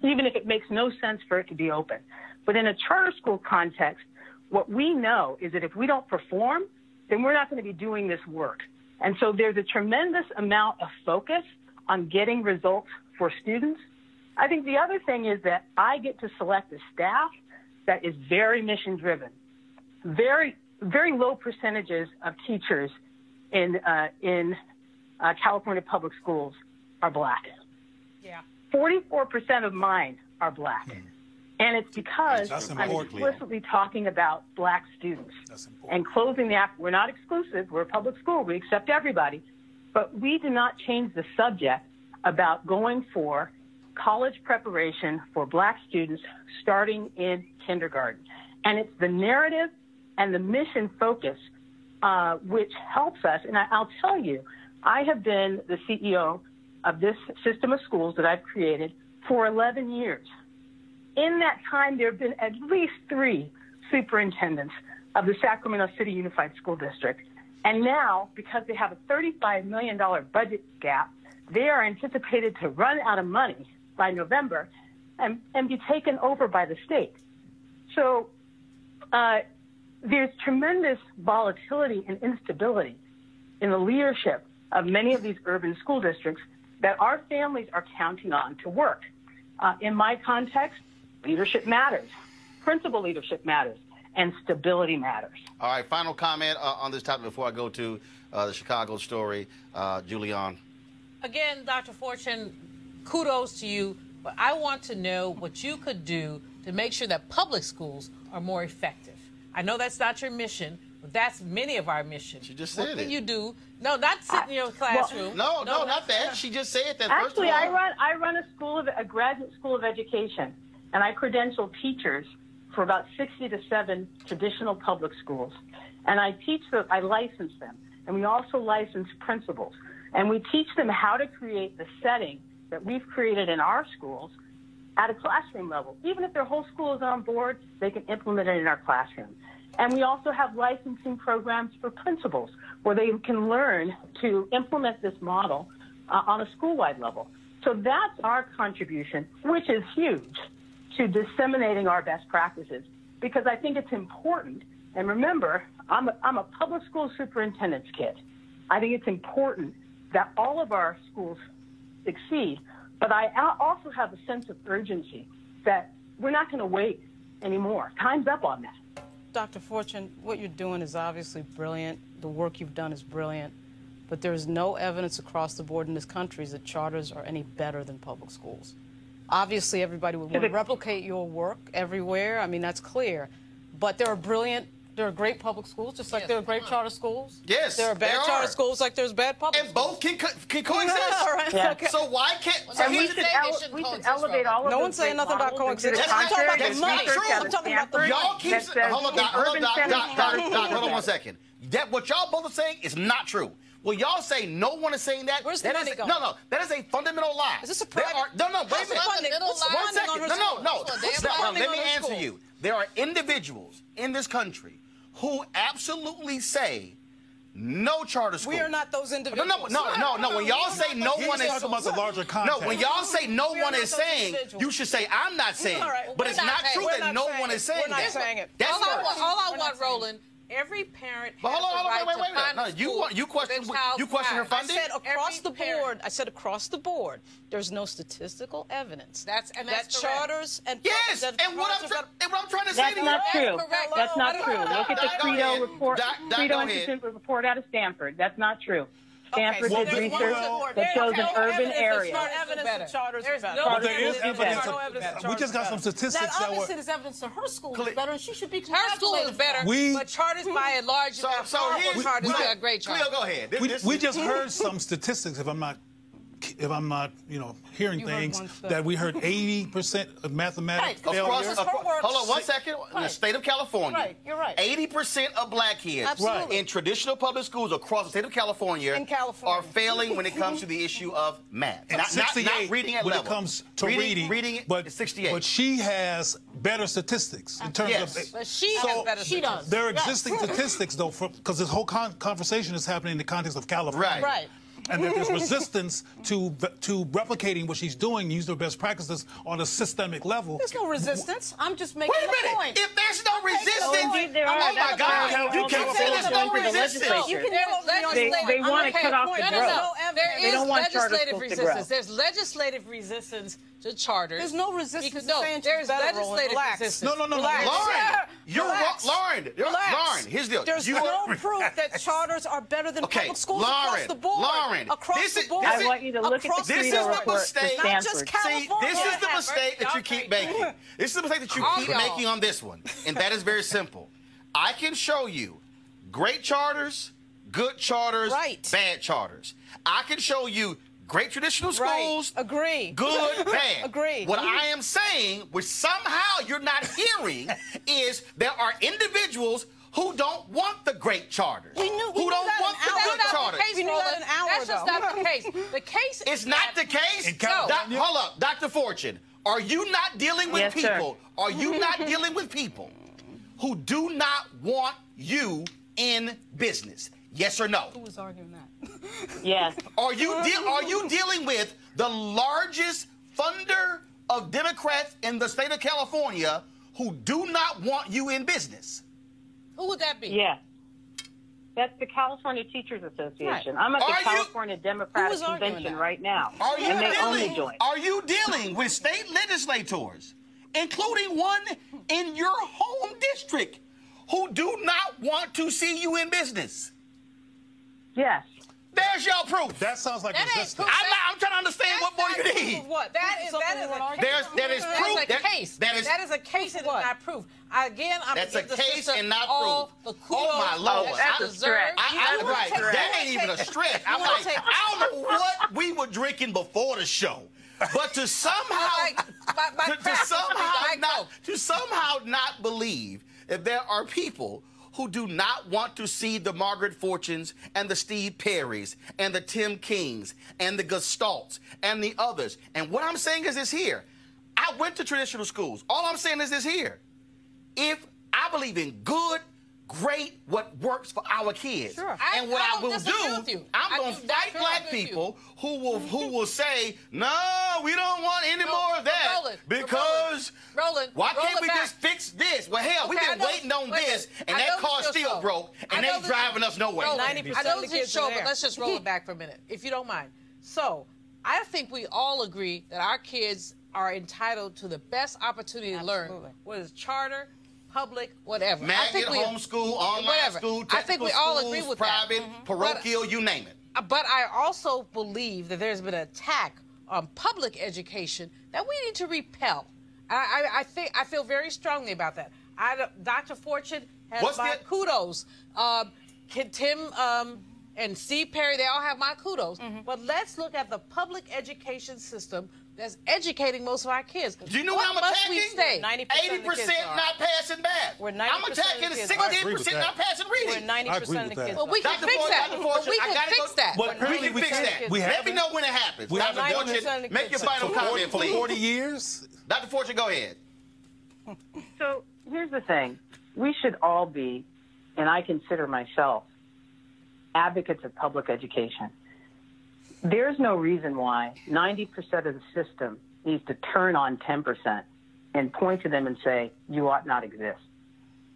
even if it makes no sense for it to be open. But in a charter school context, what we know is that if we don't perform, then we're not going to be doing this work. And so there's a tremendous amount of focus on getting results for students. I think the other thing is that I get to select a staff that is very mission-driven. Very, very low percentages of teachers in California public schools are black. Yeah. 44% of mine are black. And it's because I'm explicitly talking about black students and closing the app. We're not exclusive. We're a public school. We accept everybody. But we do not change the subject about going for college preparation for black students starting in kindergarten. And it's the narrative and the mission focus which helps us. And I'll tell you, I have been the CEO of this system of schools that I've created for 11 years. In that time, there have been at least 3 superintendents of the Sacramento City Unified School District. And now, because they have a $35 million budget gap, they are anticipated to run out of money by November and be taken over by the state. So there's tremendous volatility and instability in the leadership of many of these urban school districts that our families are counting on to work. In my context, leadership matters, principal leadership matters, and stability matters. All right, final comment on this topic before I go to the Chicago story. Julianne. Again, Dr. Fortune, kudos to you, but I want to know what you could do to make sure that public schools are more effective. I know that's not your mission, but that's many of our missions. She just said it. What can you do? No, not sit in your classroom. Well, no, not that. She just said that. Actually, I run a graduate school of education, and I credential teachers for about 60 to 7 traditional public schools. And I license them. And we also license principals. And we teach them how to create the setting that we've created in our schools at a classroom level. Even if their whole school is on board, they can implement it in our classroom. And we also have licensing programs for principals where they can learn to implement this model on a school-wide level. So that's our contribution, which is huge, to disseminating our best practices, because I think it's important. And remember, I'm a public school superintendent's kid. I think it's important that all of our schools succeed. But I also have a sense of urgency that we're not going to wait anymore. Time's up on that. Dr. Fortune, what you're doing is obviously brilliant. The work you've done is brilliant. But there is no evidence across the board in this country that charters are any better than public schools. Obviously, everybody would want to replicate your work everywhere. I mean, that's clear. But there are great public schools, just like there are great charter schools. Yes, there are bad charter schools, like there's bad public and schools. And both can coexist. All right. Yeah. Okay. So why can't... And we should elevate all of No one's saying nothing about coexistence. I'm talking about the money. I'm talking about the money. Y'all keep... Hold on, Doc, hold on one second. What y'all both are saying is not true. Well, y'all say no one is saying that. Where's the money going? No, that is a fundamental lie. Is this a private? No, wait a minute. One second. No. Let me answer you. There are individuals in this country who absolutely say no charter school. We are not those individuals. No. When y'all say no one is... talking about the larger context. No, when y'all say no one is saying, you should say I'm not saying. But it's not true that no one is saying that. We're not saying it. That's all I want, Roland, every parent has the right to find a school. You question her funding? I said across the board. I said across the board. There's no statistical evidence that's charters and yes. And what I'm trying to say that's to you. not true. Correct. That's not true. Look at the Credo report. Credo Institute report out of Stanford. That's not true. Stanford did research that shows an urban area. There's no evidence that charters are better. But there is evidence. We just got some statistics that were... Obviously, there's evidence that her school is better, and she should be Her school is better, but charters by and large, charters are great charters. Cleo, go ahead. We just heard some statistics, if I'm not, hearing things, that we heard 80% of mathematics failure. Hold on 1 second. In the state of California, right, you're right. 80% of black kids in traditional public schools across the state of California, are failing when it comes to the issue of math. And not reading at when level. it comes to reading, but 68. But she has better statistics in terms of... But she has better statistics. There are existing statistics, though, because this whole conversation is happening in the context of California. Right. And that there's resistance to replicating what she's doing, use their best practices on a systemic level. There's no resistance. I'm just making Wait a minute. a point. If there's no resistance, indeed there are. oh my God, you can't say there's no resistance. They want to cut off the growth. There is legislative resistance. Grow. There's legislative resistance to charters. There's no resistance to saying there's better, legislative resistance. No. Lauren, you're wrong. Lauren, here's the deal. There's no proof that charters are better than public schools across the board. Lauren, across the board. I want you to look at the Credo report for Stanford. Not just California. See, this is the mistake that you keep making. This is the mistake that you keep making on this one. And that is very simple. I can show you great charters, good charters, bad charters. I can show you great traditional schools. Agree. Good, bad. Agree. What I am saying, which somehow you're not hearing, is there are individuals who don't want the great charters. Who don't want the good charters. We knew that an hour ago. That's just not the case. The case is not the case. Hold up, Dr. Fortune. Are you not dealing with people? Sir. Are you not dealing with people who do not want you in business? Yes or no? Who was arguing that? Yes. Are you dealing with the largest funder of Democrats in the state of California who do not want you in business? Who would that be? Yes. That's the California Teachers Association. I'm at the California Democratic Convention right now. And they only join. Are you dealing with state legislators, including one in your home district, who do not want to see you in business? Yes. There's your proof. That sounds like resistance. I'm trying to understand what more you need. What? That is proof. That is a case. That is a case and not proof. Again, that's a case and not proof. Oh my Lord, that's a stretch. That ain't even a stretch. I'm like, I don't know what we were drinking before the show, but to somehow not believe that there are people who do not want to see the Margaret Fortunes and the Steve Perrys and the Tim Kings and the Gestalts and the others. And what I'm saying is this here. I went to traditional schools. All I'm saying is this here. If I believe in good, great, what works for our kids. Sure. And what I will do, I'm going to fight black people who will say, no, we don't want any more of that. Roland, why can't we just fix this? Well, hell, we've been waiting on this, and that car still broke, and they driving us nowhere. I know this is show, but let's just roll it back for a minute, if you don't mind. So, I think we all agree that our kids are entitled to the best opportunity to learn, whether it's charter, public, whatever. Magnet, homeschool, online school, technical I think we all agree with private, parochial, you name it. But I also believe that there's been an attack on public education that we need to repel. I feel very strongly about that. Dr. Fortune has my kudos. Tim and Steve Perry, they all have my kudos. But let's look at the public education system that's educating most of our kids. Do you know what I'm attacking? 80% not passing math. I'm attacking 68% not passing reading. 90% of the kids. Well, we can fix that. We can fix that. We can fix that. Let me know when it happens. Dr. Fortune, make your final comment, please. 40 years? Dr. Fortune, go ahead. So here's the thing. We should all be, and I consider myself, advocates of public education. There's no reason why 90% of the system needs to turn on 10% and point to them and say, you ought not exist.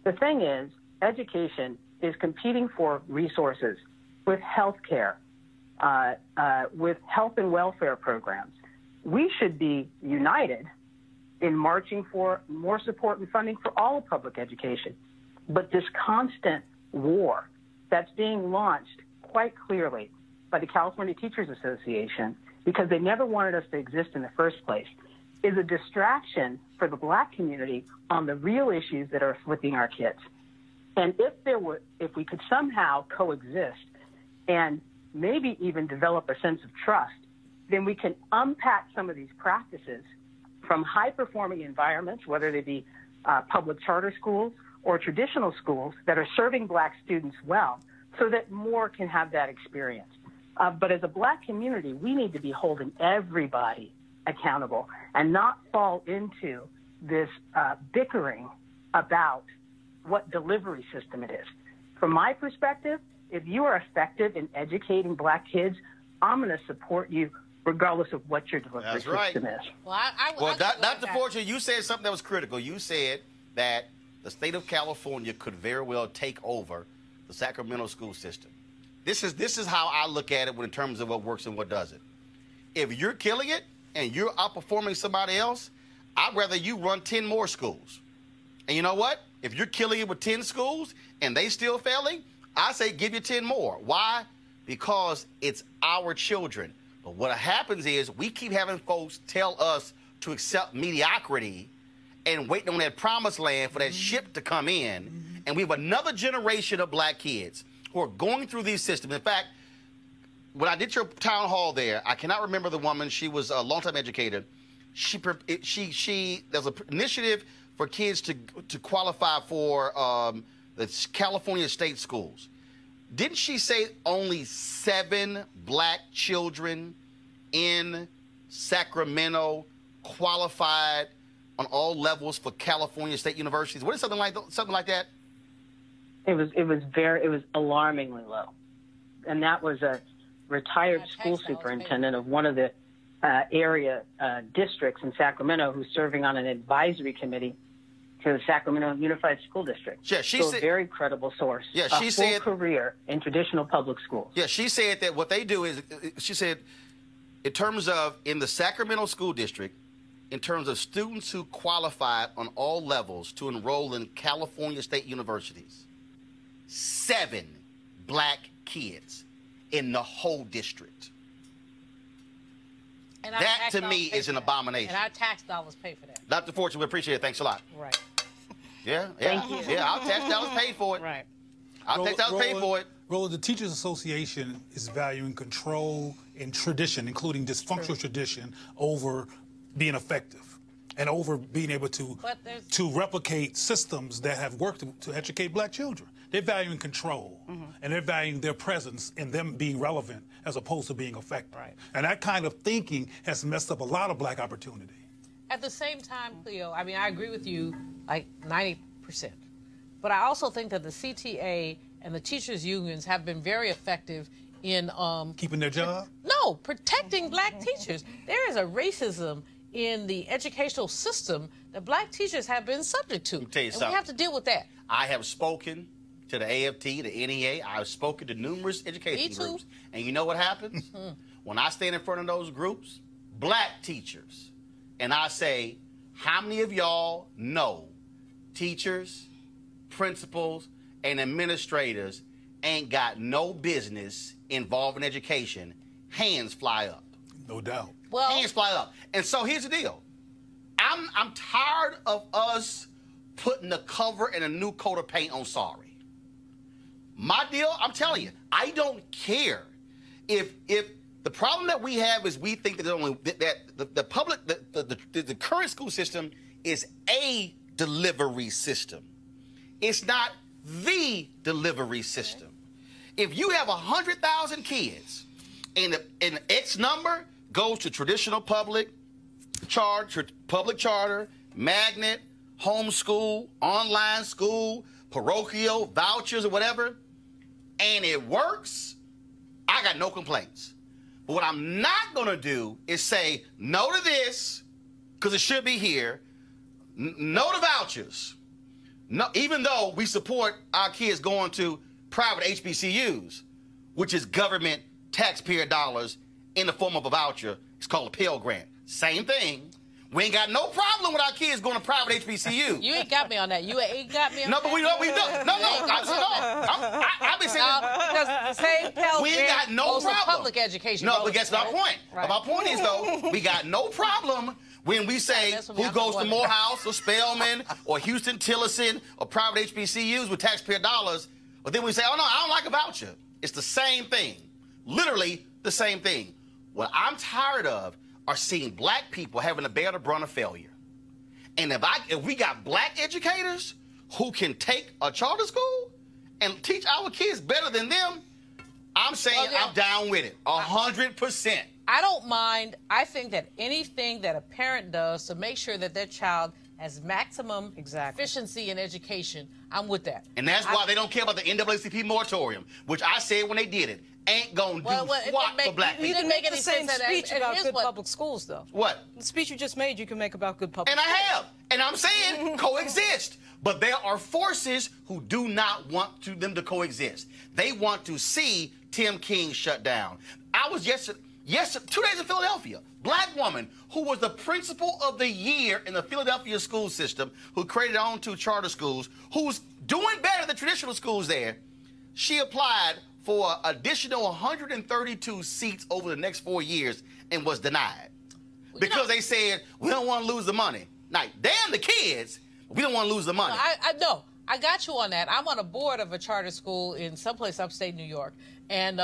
The thing is, education is competing for resources with health care, with health and welfare programs. We should be united in marching for more support and funding for all of public education. But this constant war that's being launched quite clearly by the California Teachers Association, because they never wanted us to exist in the first place, is a distraction for the black community on the real issues that are afflicting our kids. And if we could somehow coexist and maybe even develop a sense of trust, then we can unpack some of these practices from high-performing environments, whether they be public charter schools or traditional schools that are serving black students well, so that more can have that experience. But as a black community, we need to be holding everybody accountable and not fall into this bickering about what delivery system it is. From my perspective, if you are effective in educating black kids, I'm going to support you regardless of what your delivery system is. Well, Dr. Fortune, you said something that was critical. You said that the state of California could very well take over the Sacramento school system. This is how I look at it in terms of what works and what doesn't. If you're killing it and you're outperforming somebody else, I'd rather you run 10 more schools. And you know what? If you're killing it with 10 schools and they still failing, I say give you 10 more. Why? Because it's our children. But what happens is we keep having folks tell us to accept mediocrity and waiting on that promised land for that ship to come in. And we have another generation of black kids who are going through these systems. In fact, when I did your town hall there, I cannot remember the woman. She was a longtime educator. There's an initiative for kids to qualify for the California state schools. Didn't she say only 7 black children in Sacramento qualified on all levels for California state universities? What is something like that? It was alarmingly low, and that was a retired school superintendent of one of the area districts in Sacramento who's serving on an advisory committee to the Sacramento Unified School District. Yeah, a very credible source. Yeah, she said full career in traditional public schools. Yeah, she said that what they do is, she said, in terms of in the Sacramento School District, in terms of students who qualified on all levels to enroll in California state universities, 7 black kids in the whole district. And that, to me, is an abomination. And our tax dollars pay for that. Dr. Fortune, we appreciate it. Thanks a lot. Right. Yeah. Thank you. Yeah, our tax dollars pay for it. Right. Our tax dollars pay for it. Roland, the Teachers Association is valuing control and tradition, including dysfunctional tradition, over being effective and over being able to replicate systems that have worked to educate black children. They're valuing control, and they're valuing their presence and them being relevant as opposed to being effective. Right. And that kind of thinking has messed up a lot of black opportunity. At the same time, Cleo, I mean, I agree with you like 90%. But I also think that the CTA and the teachers' unions have been very effective in... keeping their job? No, protecting black teachers. There is a racism in the educational system that black teachers have been subject to. Let me tell you something. We have to deal with that. I have spoken to the AFT, the NEA. I've spoken to numerous education groups. And you know what happens? When I stand in front of those groups, black teachers, and I say, how many of y'all know teachers, principals, and administrators ain't got no business involved in education? Hands fly up. No doubt. Well, hands fly up. And so here's the deal. I'm tired of us putting the cover and a new coat of paint on sorry. My deal, I'm telling you, I don't care if the problem that we have is we think that the current school system is a delivery system. It's not the delivery system. If you have 100,000 kids and X number goes to traditional public charter, magnet, homeschool, online school, parochial, vouchers, or whatever, and it works, I got no complaints. But what I'm not going to do is say no to this, because it should be here, no to vouchers, no, even though we support our kids going to private HBCUs, which is government taxpayer dollars in the form of a voucher. It's called a Pell Grant. Same thing. We ain't got no problem with our kids going to private HBCU. You ain't got me on that. You ain't got me on that. No, but we don't. I've been saying because the same Pell we ain't got no problem. Public education. No, but that's my point. Right. My point is, though, we got no problem when we say who goes to Morehouse or Spelman or Houston Tillerson or private HBCUs with taxpayer dollars, but then we say, oh, no, I don't like a voucher. It's the same thing. Literally the same thing. What I'm tired of are seeing black people having to bear the brunt of failure. And if we got black educators who can take a charter school and teach our kids better than them, I'm saying I'm down with it, 100%. I don't mind. I think that anything that a parent does to make sure that their child has maximum efficiency in education, I'm with that. And that's why they don't care about the NAACP moratorium, which I said when they did it, ain't gonna do squat for black people. You didn't make the same speech about good public schools, though. What? The speech you just made, you can make about good public schools. And I have. And I'm saying coexist. But there are forces who do not want them to coexist. They want to see Tim King shut down. I was yesterday 2 days in Philadelphia. Black woman who was the principal of the year in the Philadelphia school system, who created her own 2 charter schools, who's doing better than traditional schools there. She applied for additional 132 seats over the next 4 years and was denied. Because they said, we don't want to lose the money. Now, damn the kids, we don't want to lose the money. No, I got you on that. I'm on a board of a charter school in someplace upstate New York. And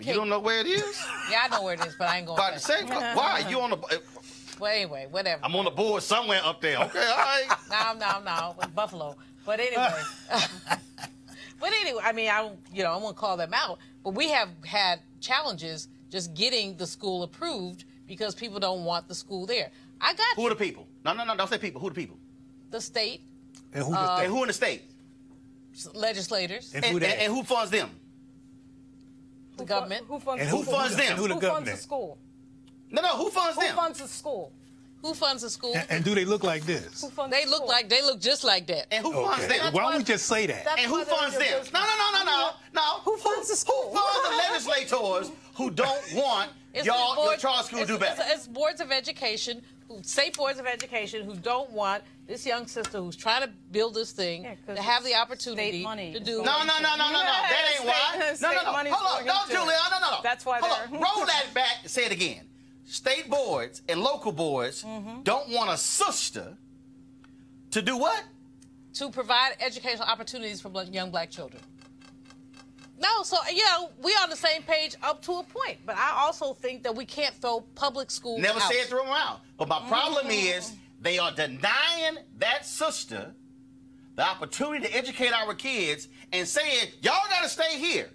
you don't know where it is? Yeah, I know where it is, but I ain't going to say. Why? You on the... Well, anyway, whatever. I'm on the board somewhere up there. Okay, all right. No, Buffalo. But anyway... But anyway, I mean, I won't call them out, but we have had challenges just getting the school approved because people don't want the school there. Who are the people? No, don't say people. Who are the people? The state. And who in the state? Legislators. And who funds them? The government. Who funds them? Who funds the school? No, who funds them? Who funds the school? Who funds the school? And do they look like this? They look just like that. And who funds them? Why don't we just say that? And who funds them? No. Who funds the school? Who funds the legislators who don't want your charter school to do better? It's boards of education, state boards of education, who don't want this young sister who's trying to build this thing to have the opportunity to do. No. That ain't why. No. Hold on. No, Julia. No. That's why they're. Roll that back and say it again. State boards and local boards don't want a sister to do what? To provide educational opportunities for young black children. No, so, we're on the same page up to a point. But I also think that we can't throw public schools Never out. said throw them out. But my problem is they are denying that sister the opportunity to educate our kids and saying, y'all got to stay here.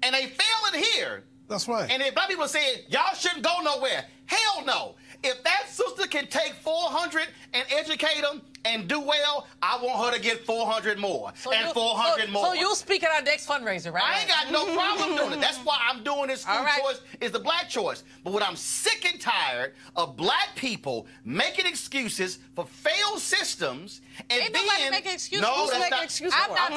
And they failing here. That's right. And if black people say, y'all shouldn't go nowhere, hell no. If that sister can take 400 and educate them and do well, I want her to get 400 more and 400 more. So you'll speak at our next fundraiser, right? I ain't got no problem doing it. That's why I'm doing this school choice is the black choice. But what I'm sick and and tired of black people making excuses for failed systems and Ain't then nobody making excuses. no, Who's that's making not excuses? I'm not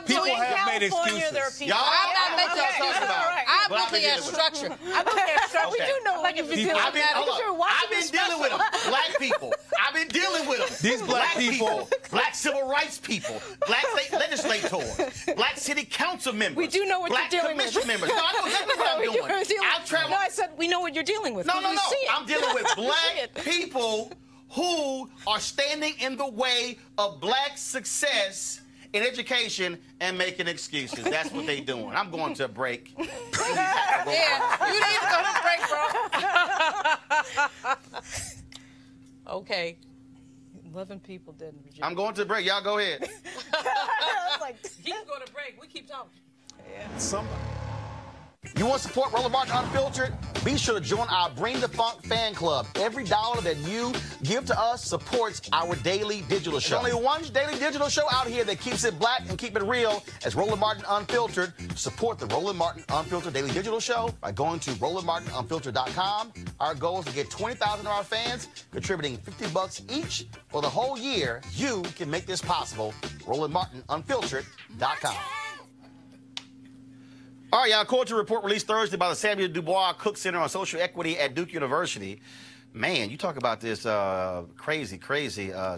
People have made excuses. Y'all, I'm not making talking excuses. about. I'm But I've been looking at dealing with structure. I'm looking at structure. We do know what you've been dealing I've with. been, That hold because on. you're watching I've been this dealing with them. Black people. I've been dealing with them. These black people. Black civil rights people. Black state legislators. Black city council members. We do know what black you're dealing with. commission members. No, I know exactly what I'm doing. I've traveled. No, I said we know what you're dealing with. No. We see it. I'm dealing with black people who are standing in the way of black success in education and making excuses. That's what they doing. I'm going to a break. Yeah, you need to go to break, bro. Okay. 11 people dead in Virginia. I'm going to the break. Y'all go ahead. He can go to break. We keep talking. Somebody. You want to support Roland Martin Unfiltered? Be sure to join our Bring the Funk fan club. Every dollar that you give to us supports our daily digital show. There's only one daily digital show out here that keeps it black and keep it real as Roland Martin Unfiltered. Support the Roland Martin Unfiltered daily digital show by going to RolandMartinUnfiltered.com. Our goal is to get 20,000 of our fans contributing $50 each for the whole year. You can make this possible. RolandMartinUnfiltered.com. All right, y'all. According to a report released Thursday by the Samuel Dubois Cook Center on Social Equity at Duke University, man, you talk about this crazy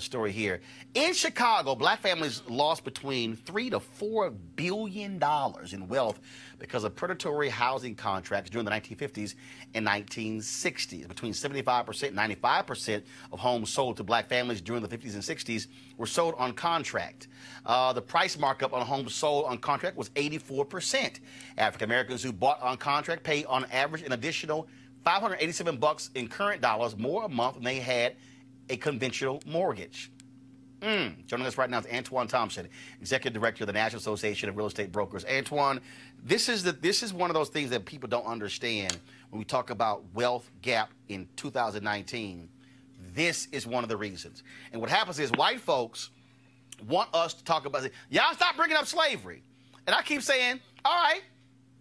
story here. In Chicago, black families lost between $3 to $4 billion in wealth because of predatory housing contracts during the 1950s and 1960s. Between 75% and 95% of homes sold to black families during the 50s and 60s were sold on contract. The price markup on homes sold on contract was 84%. African Americans who bought on contract paid on average an additional $587 in current dollars more a month than they had a conventional mortgage. Joining us right now is Antoine Thompson, Executive Director of the National Association of Real Estate Brokers. Antoine, this is one of those things that people don't understand when we talk about wealth gap in 2019. This is one of the reasons. And what happens is white folks want us to talk about it. Y'all stop bringing up slavery. And I keep saying, all right,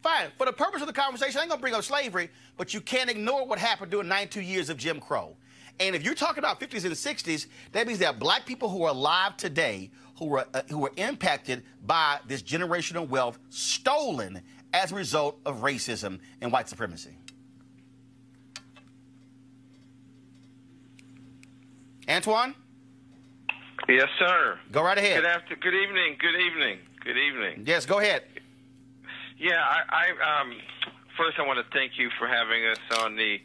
fine. For the purpose of the conversation, I ain't going to bring up slavery, but you can't ignore what happened during 92 years of Jim Crow. And if you're talking about 50s and 60s, that means there are black people who are alive today who were impacted by this generational wealth stolen as a result of racism and white supremacy. Antoine? Yes, sir. Go right ahead. Good evening. Good evening. Good evening. Yes, go ahead. Yeah, first I want to thank you for having us on the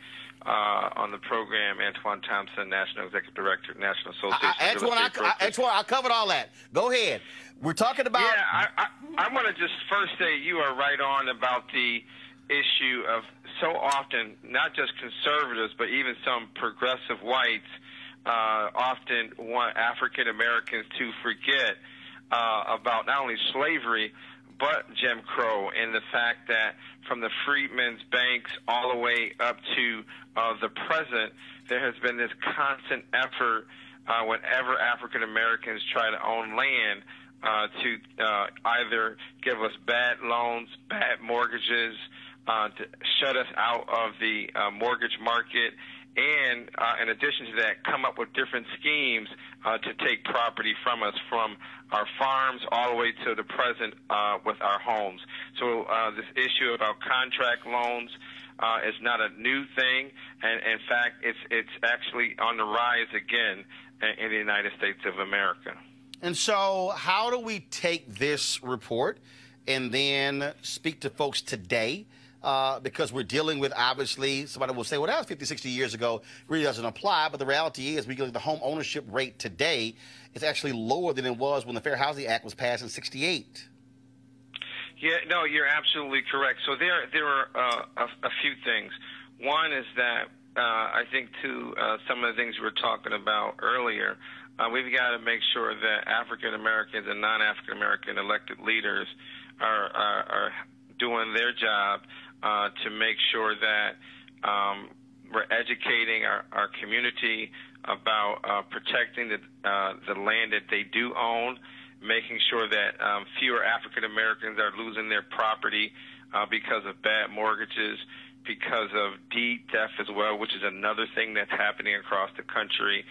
program. Antoine Thompson, National Executive Director, National Association of Real Estate Brokers. Antoine, I covered all that. Go ahead. We're talking about. Yeah, I want to just first say you are right on about the issue of so often not just conservatives but even some progressive whites often want African Americans to forget about not only slavery but Jim Crow and the fact that from the Freedmen's Banks all the way up to the present, there has been this constant effort whenever African Americans try to own land to either give us bad loans, bad mortgages, to shut us out of the mortgage market, and in addition to that, come up with different schemes to take property from us, from our farms all the way to the present with our homes. So this issue about contract loans is not a new thing, and in fact, it's actually on the rise again in the United States of America. And so how do we take this report and then speak to folks today? Because we're dealing with, obviously, somebody will say, well, that was 50, 60 years ago. It really doesn't apply. But the reality is, we look at the home ownership rate today, it's actually lower than it was when the Fair Housing Act was passed in '68. Yeah, no, you're absolutely correct. So there are a few things. One is that I think, too, some of the things we were talking about earlier, we've got to make sure that African Americans and non-African American elected leaders are doing their job to make sure that we're educating our community about protecting the land that they do own, making sure that fewer African Americans are losing their property because of bad mortgages, because of deed theft as well, which is another thing that's happening across the country.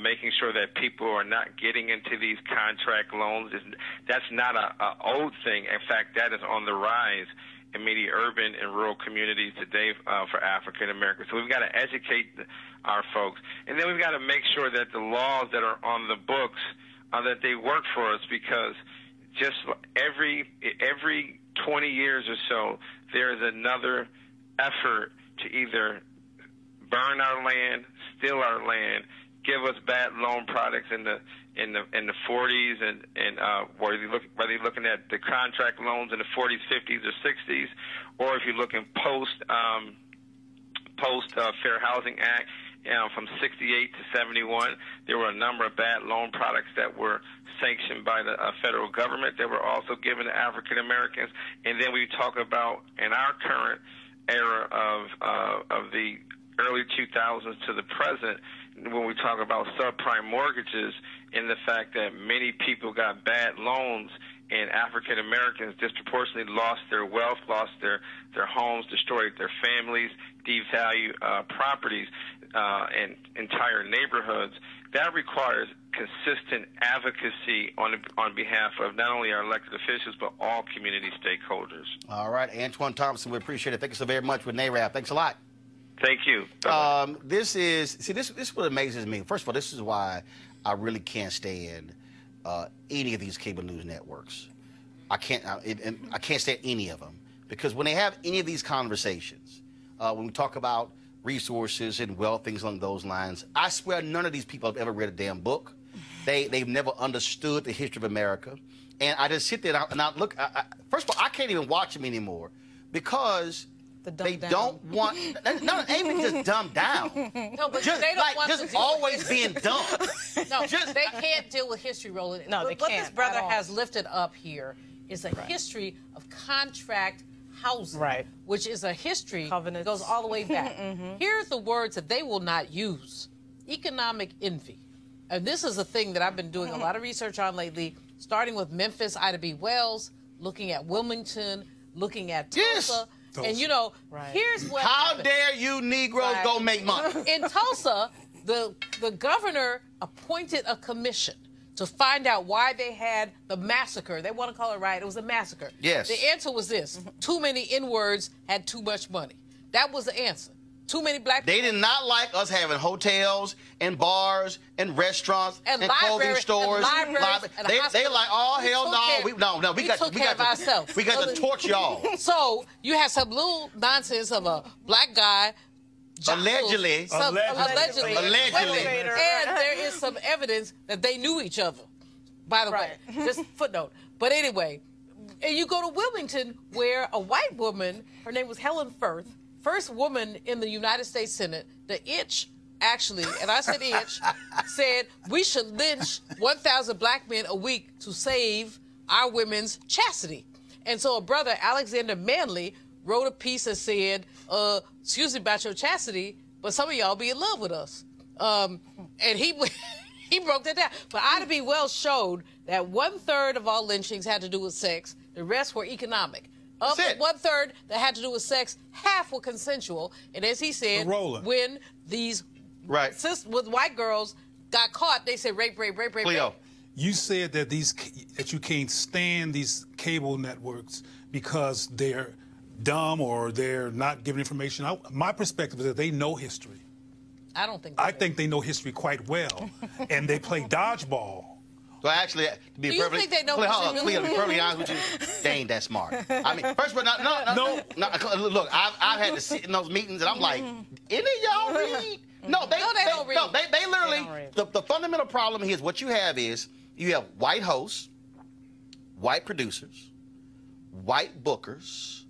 Making sure that people are not getting into these contract loans. That's not an old thing. In fact, that is on the rise in many urban and rural communities today for African Americans. So we've got to educate our folks. And then we've got to make sure that the laws that are on the books, that they work for us, because just every 20 years or so, there's another effort to either burn our land, steal our land, give us bad loan products in the 40s, and whether you're looking at the contract loans in the 40s, 50s, or 60s, or if you're looking post Fair Housing Act from 68 to 71, there were a number of bad loan products that were sanctioned by the federal government that were also given to African Americans. And then we talk about in our current era of the early 2000s to the present, when we talk about subprime mortgages, and the fact that many people got bad loans, and African Americans disproportionately lost their wealth, lost their homes, destroyed their families, devalued properties and entire neighborhoods. That requires consistent advocacy on behalf of not only our elected officials, but all community stakeholders. All right, Antoine Thompson, we appreciate it. Thank you so very much with NARAB. Thanks a lot. Thank you. This is what amazes me. First of all, this is why I really can't stand any of these cable news networks. I can't stand any of them, because when they have any of these conversations, when we talk about resources and wealth, things along those lines, I swear none of these people have ever read a damn book. They've never understood the history of America. And I just sit there and I look. First of all, I can't even watch them anymore because they don't want. No, ain't just dumbed down. No, but just, they don't want just always being dumb. No, they can't deal with history, Roland. No, they what can't. What this brother has lifted up here is a history of contract housing, which is a history that goes all the way back. Here's the words that they will not use: economic envy. And this is a thing that I've been doing a lot of research on lately, starting with Memphis, Ida B. Wells, looking at Wilmington, looking at Tulsa. And, you know, here's what happened. How dare you Negroes go make money? In Tulsa, the governor appointed a commission to find out why they had the massacre. They want to call it right. It was a massacre. Yes. The answer was this. Too many N-words had too much money. That was the answer. Too many black people. They did not like us having hotels and bars and restaurants and clothing stores. And they like, oh hell no, we got to torch y'all. So you have some little nonsense of a black guy. Allegedly. And there is some evidence that they knew each other, by the way. Just footnote. But anyway, and you go to Wilmington, where a white woman, her name was Helen Firth, first woman in the United States Senate, the itch, actually, and I said itch, said we should lynch 1,000 black men a week to save our women's chastity. And so a brother, Alexander Manley, wrote a piece that said, excuse me about your chastity, but some of y'all be in love with us. And he broke that down. But Ida B. Wells showed that 1/3 of all lynchings had to do with sex. The rest were economic. Of the 1/3 that had to do with sex, half were consensual. And as he said, when these with white girls got caught, they said rape, rape, rape, rape, rape. You said that that you can't stand these cable networks because they're dumb or they're not giving information. My perspective is that they know history. I don't think I think they know history quite well, and they play dodgeball. So actually, to be perfectly honest with you, they ain't that smart. I mean, first of all, no. Look, I've had to sit in those meetings, and I'm like, any of y'all read? No, they don't read. No, they literally, the fundamental problem here is what you have is you have white hosts, white producers, white bookers,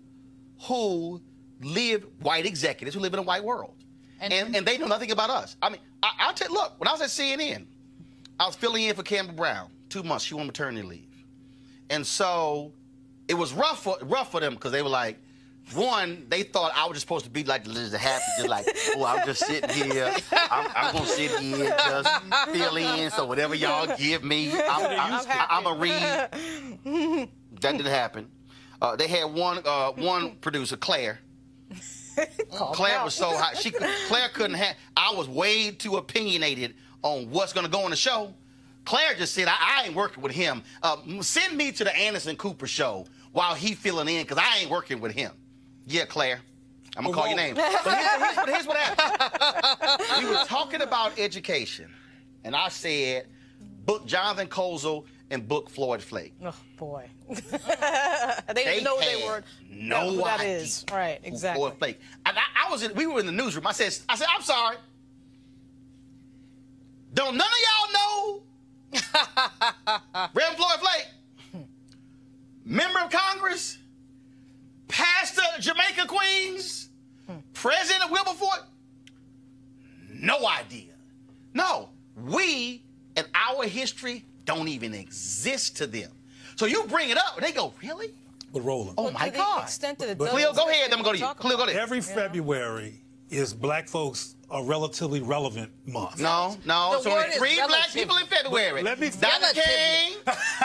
white executives who live in a white world. And they know nothing about us. I mean, I'll tell you, look, when I was at CNN, I was filling in for Campbell Brown, 2 months. She was on maternity leave. And so it was rough for them because they were like, one, they thought I was just supposed to be like just happy, just like, oh, I'm just sitting here. I'm going to sit here, just fill in. So whatever y'all give me, I'm going to read. That didn't happen. They had one producer, Claire. Claire was so hot. Claire couldn't have. I was way too opinionated on what's going to go on the show. Claire just said, I ain't working with him. Send me to the Anderson Cooper show while he filling in, because I ain't working with him. Yeah, Claire. I'm going to call your name. But here's what happened. We were talking about education, and I said, book Jonathan Kozol and book Floyd Flake. Oh, boy. They didn't know they were. No who that idea is. Right, exactly. Floyd Flake. And we were in the newsroom. I said, I'm sorry. Don't none of y'all know Reverend Floyd Flake, member of Congress, pastor of Jamaica Queens, president of Wilberforce? No idea. No, we and our history don't even exist to them. So you bring it up, and they go, really? But Roland. Oh, my God. Cleo, go ahead. I'm going to go to you. Cleo, go ahead. Every February is Black folks a relatively relevant month. No. It's only 3 Black people in February. Let me Dr. King,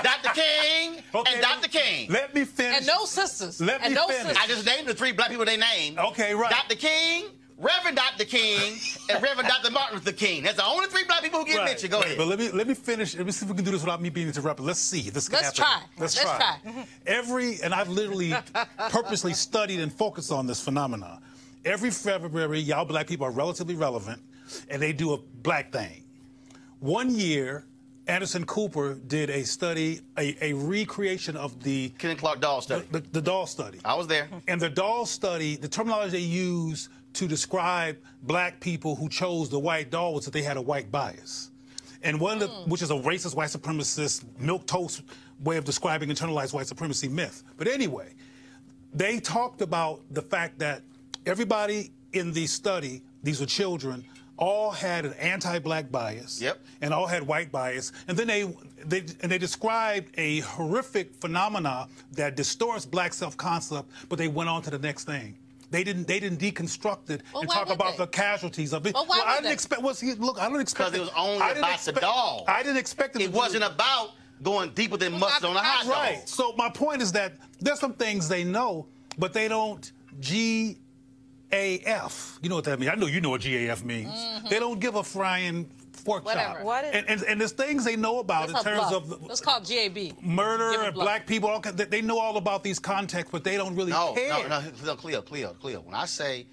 Dr. King, and Dr. King. Let me finish. And no sisters. Let me finish. I just named the 3 Black people they named. Okay, right. Dr. King, Reverend Dr. King, and Reverend Dr. Martin Luther King. That's the only 3 Black people who get mentioned. Go ahead. But let me finish. Let me see if we can do this without me being interrupted. Let's see. This can happen. Let's try. And I've literally purposely studied and focused on this phenomenon. Every February, y'all Black people are relatively relevant, and they do a Black thing. One year, Anderson Cooper did a study, a recreation of the Ken Clark doll study. The doll study. I was there. And the doll study, the terminology they used to describe Black people who chose the white doll was that they had a white bias. And one of the, which is a racist, white supremacist, milquetoast way of describing internalized white supremacy myth. But anyway, they talked about the fact that everybody in the study, these were children, all had an anti-Black bias. Yep. And all had white bias. And then they described a horrific phenomena that distorts Black self-concept, but they went on to the next thing. They didn't deconstruct it and talk about the casualties of it. Well, I didn't expect. Look, I don't expect. Because it was only about the doll. I didn't expect it. It wasn't about going deeper than mustard on a hot dog. Right. So my point is that there's some things they know, but they don't GAF. You know what that means? I know you know what GAF means. They don't give a frying pork chop. And there's things they know about in terms of it's called GAB. Murder and Black people. They know all about these contexts, but they don't really care. No, Cleo. When I say,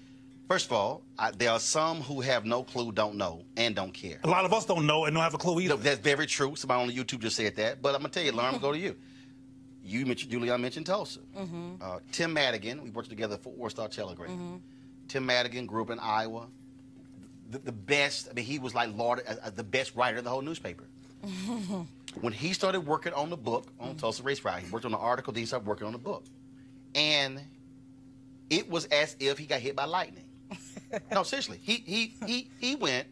first of all, there are some who have no clue, don't know, and don't care. A lot of us don't know and don't have a clue either. That's very true. Somebody on YouTube just said that. But I'm going to tell you, Lauren, I'm going to go to you. You mentioned, Julian mentioned Tulsa. Tim Madigan, we worked together for Four-Star Telegram. Tim Madigan grew up in Iowa. The best, I mean, he was like the best writer in the whole newspaper. When he started working on the book on Tulsa Race Riot, he worked on the article, then he started working on the book. And it was as if he got hit by lightning. No, seriously. He went,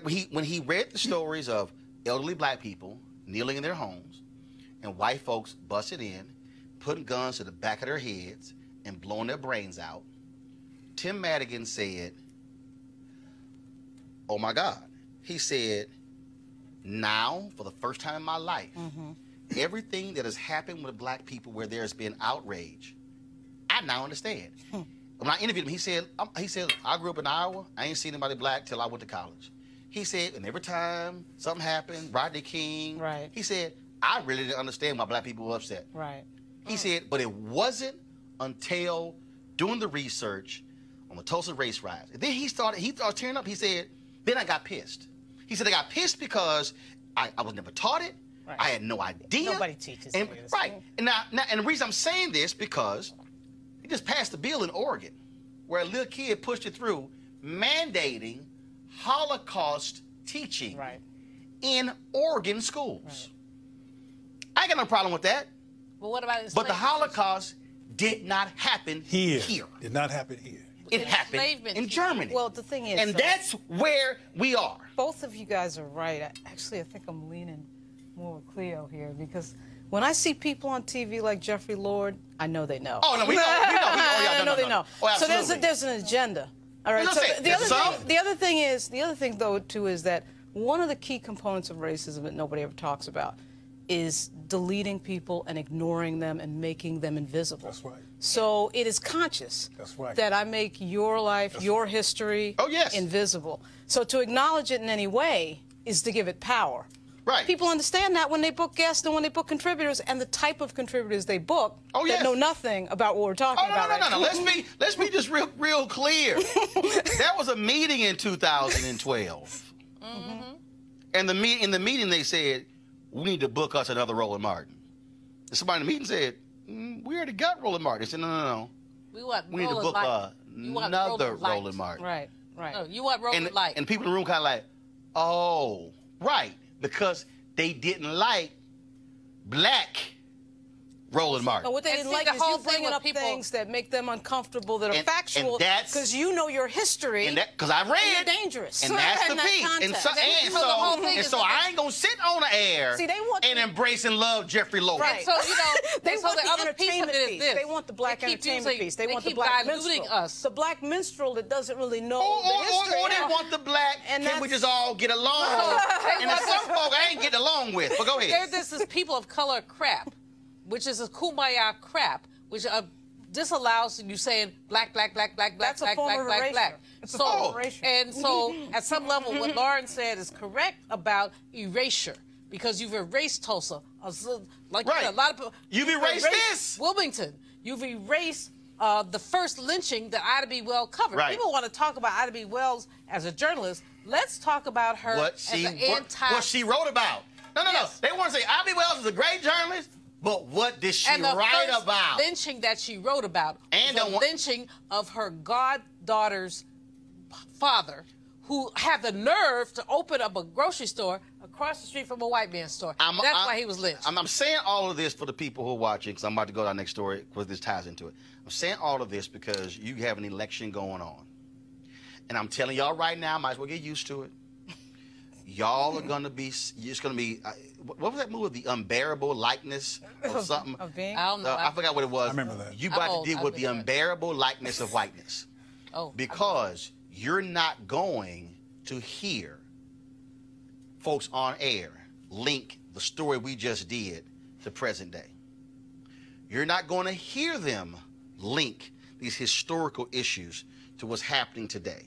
when he read the stories of elderly Black people kneeling in their homes and white folks busted in, putting guns to the back of their heads and blowing their brains out, Tim Madigan said, oh my God. He said, now, for the first time in my life, everything that has happened with Black people where there's been outrage, I now understand. When I interviewed him, he said, I grew up in Iowa. I ain't seen anybody Black till I went to college. He said, and every time something happened, Rodney King, he said, I really didn't understand why Black people were upset. He said, but it wasn't until doing the research on the Tulsa race riots. And then he started tearing up. He said, then I got pissed. He said, I got pissed because I was never taught it. I had no idea. Nobody teaches and, this. And now, and the reason I'm saying this because he just passed a bill in Oregon where a little kid pushed it through mandating Holocaust teaching in Oregon schools. I ain't got no problem with that. Well, what about but the Holocaust did not happen here. Did not happen here. It happened in Germany. Well, the thing is... And that's where we are. Both of you guys are right. Actually, I think I'm leaning more with Cleo here because when I see people on TV like Jeffrey Lord, I know they know. Oh, no, we know. I know they know. Oh, so there's an agenda. All right. So the other thing, though, too, is that one of the key components of racism that nobody ever talks about is deleting people and ignoring them and making them invisible. That's right. So it is conscious. That's right. That I make your life, your history, invisible. So to acknowledge it in any way is to give it power. Right. People understand that when they book guests and when they book contributors and the type of contributors they book that know nothing about what we're talking about. No. Let's be just real clear. There was a meeting in 2012. And in the meeting they said, we need to book us another Roland Martin. And somebody in the meeting said, we already got Roland Martin. They said, no. We need to book another Roland Martin. Right. No, you want Roland Light. And people in the room kind of like, oh, right. Because they didn't like black Roland Martin. No, what they didn't like is you bringing up things that make them uncomfortable, that are factual, because you know your history. And because I read. And you're dangerous. And that's the piece. And so I ain't going to sit on the air and embrace and love Jeffrey Logan. Right. So, they want the entertainment piece. They want the black entertainment piece. They want the black minstrel. The black minstrel that doesn't really know the history. Or they want the black, can we just all get along? And there's some folk I ain't getting along with. But go ahead. There's this people of color crap, which is a kumbaya crap, which disallows you saying black. That's a form of erasure. It's a form of erasure. And so, at some level, what Lauren said is correct about erasure, because you've erased Tulsa. Like a lot of people. You've erased this. Wilmington. You've erased the first lynching that Ida B. Wells covered. Right. People want to talk about Ida B. Wells as a journalist. Let's talk about her what she wrote about. No. They want to say Ida B. Wells is a great journalist. But what did she write about? The lynching that she wrote about and the lynching of her goddaughter's father, who had the nerve to open up a grocery store across the street from a white man's store. That's why he was lynched. I'm saying all of this for the people who are watching, because I'm about to go to our next story, because this ties into it. I'm saying all of this because you have an election going on. And I'm telling y'all right now, might as well get used to it. Y'all are going to be, what was that movie? The Unbearable Likeness of something? Of being? I don't know. I forgot what it was. I remember that. You about to deal with the unbearable likeness of whiteness. Because you're not going to hear folks on air link the story we just did to present day. You're not going to hear them link these historical issues to what's happening today.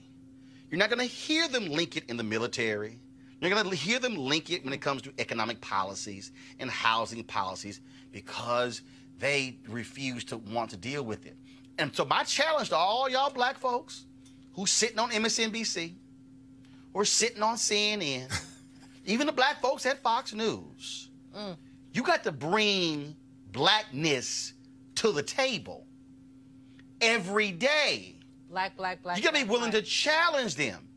You're not going to hear them link it in the military. You're going to hear them link it when it comes to economic policies and housing policies, because they refuse to want to deal with it. And so my challenge to all y'all black folks who's sitting on MSNBC or sitting on CNN, even the black folks at Fox News, you got to bring blackness to the table every day. Black. You got to be willing to challenge them.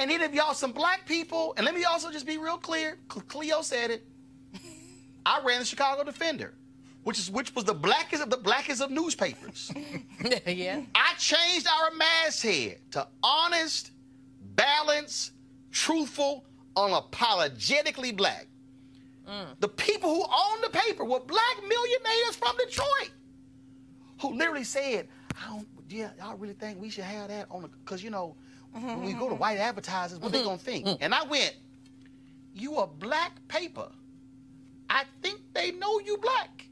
And then if y'all some black people, and let me also just be real clear, Cleo said it, I ran the Chicago Defender, which was the blackest of newspapers. Yeah. I changed our masthead to honest, balanced, truthful, unapologetically black. The people who owned the paper were black millionaires from Detroit, who literally said, y'all really think we should have that on the, because when we go to white advertisers, what they gonna think? And I went, you a black paper. I think they know you black.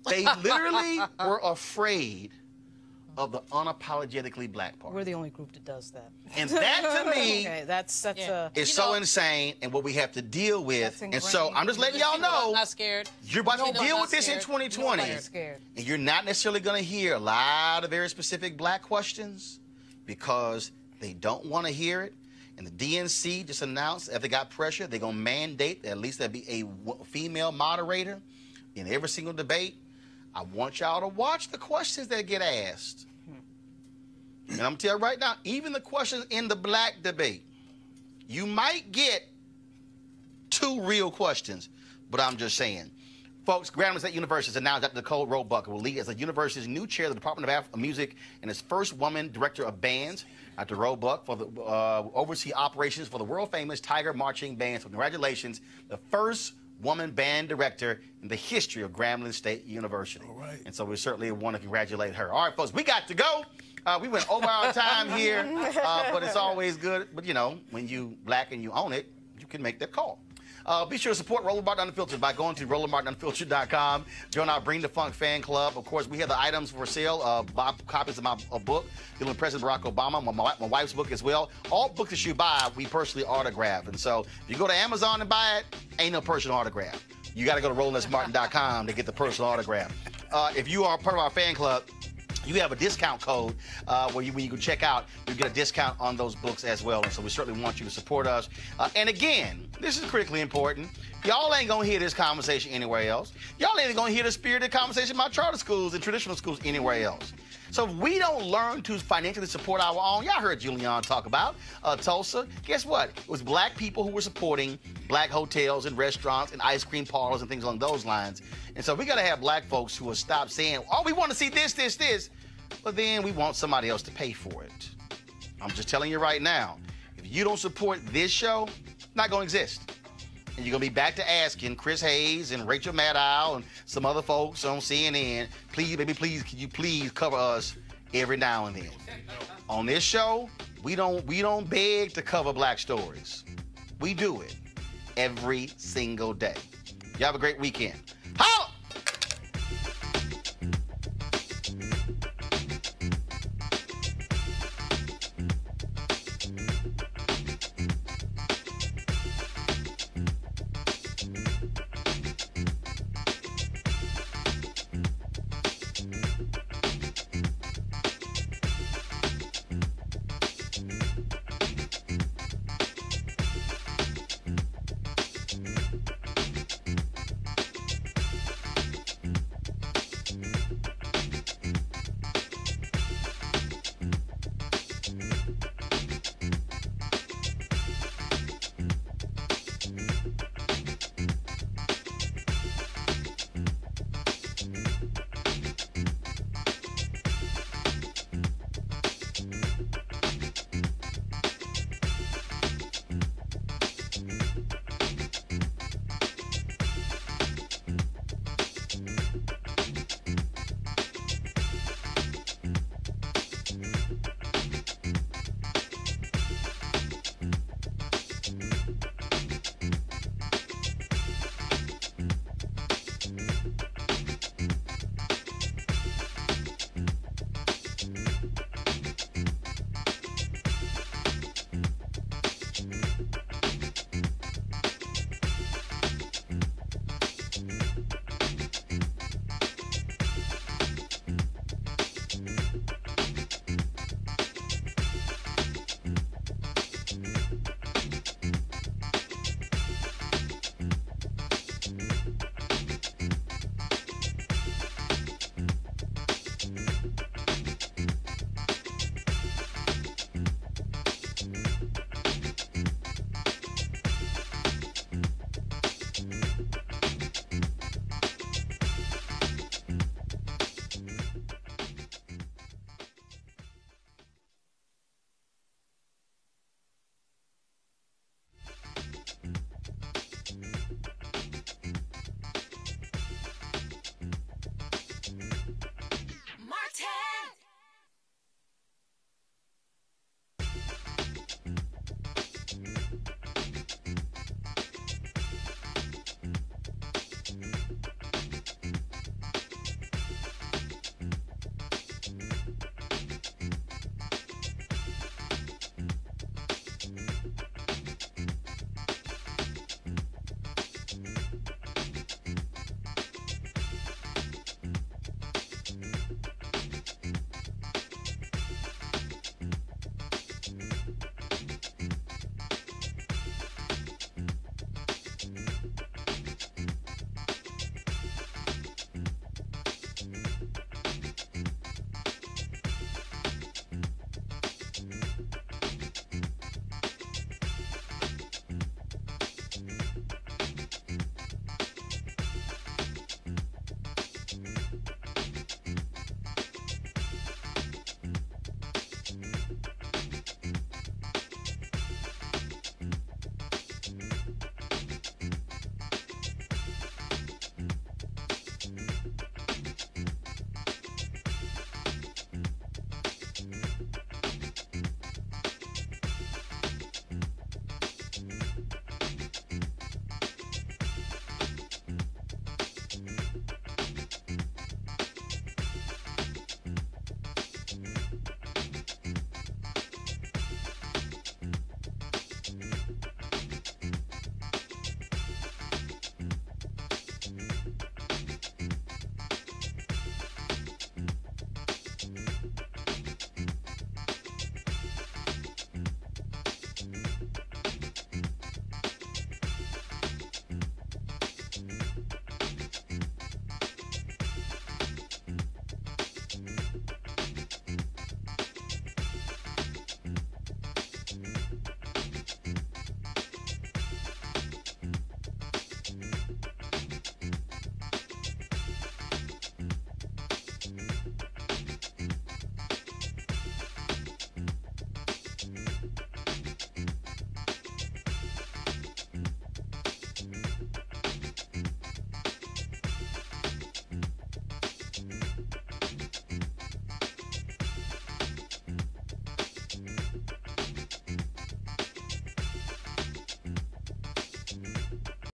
They literally were afraid of the unapologetically black part. We're the only group that does that. And that to me is so insane, and what we have to deal with. And so I'm just letting y'all know, not scared. You're about to deal with this in 2020. Scared. And you're not necessarily going to hear a lot of very specific black questions because they don't want to hear it. And the DNC just announced, if they got pressure, they're going to mandate at least there be a female moderator in every single debate. I want y'all to watch the questions that get asked. And I'm telling you right now, even the questions in the black debate, you might get 2 real questions, but I'm just saying. Folks, Grambling State University has announced that Nicole Roebuck will lead as the university's new chair of the Department of Music and its first woman director of bands. Dr. Roebuck for the oversee operations for the world-famous Tiger Marching Band. So congratulations, the first woman band director in the history of Grambling State University. All right. And so we certainly want to congratulate her. All right, folks, we got to go. We went over our time here, but it's always good. But, when you black and you own it, you can make that call. Be sure to support Roland Martin Unfiltered by going to RolandMartinUnfiltered.com. Join our Bring the Funk fan club. Of course, we have the items for sale. Buy copies of my book, dealing with President Barack Obama, my wife's book as well. All books that you buy, we personally autograph. And so if you go to Amazon and buy it, ain't no personal autograph. You got to go to RolandSMartin.com to get the personal autograph. If you are part of our fan club, you have a discount code when you can check out, you get a discount on those books as well. And so we certainly want you to support us. And again, this is critically important. Y'all ain't gonna hear this conversation anywhere else. Y'all ain't gonna hear the spirited conversation about charter schools and traditional schools anywhere else. So if we don't learn to financially support our own, y'all heard Julian talk about Tulsa. Guess what? It was black people who were supporting black hotels and restaurants and ice cream parlors and things along those lines. And so we gotta have black folks who will stop saying, oh, we wanna see this, but then we want somebody else to pay for it. I'm just telling you right now, if you don't support this show, it's not gonna exist. And you're gonna be back to asking Chris Hayes and Rachel Maddow and some other folks on CNN, please, baby, please, can you please cover us every now and then? On this show, we don't beg to cover black stories. We do it every single day. You have a great weekend. Holla!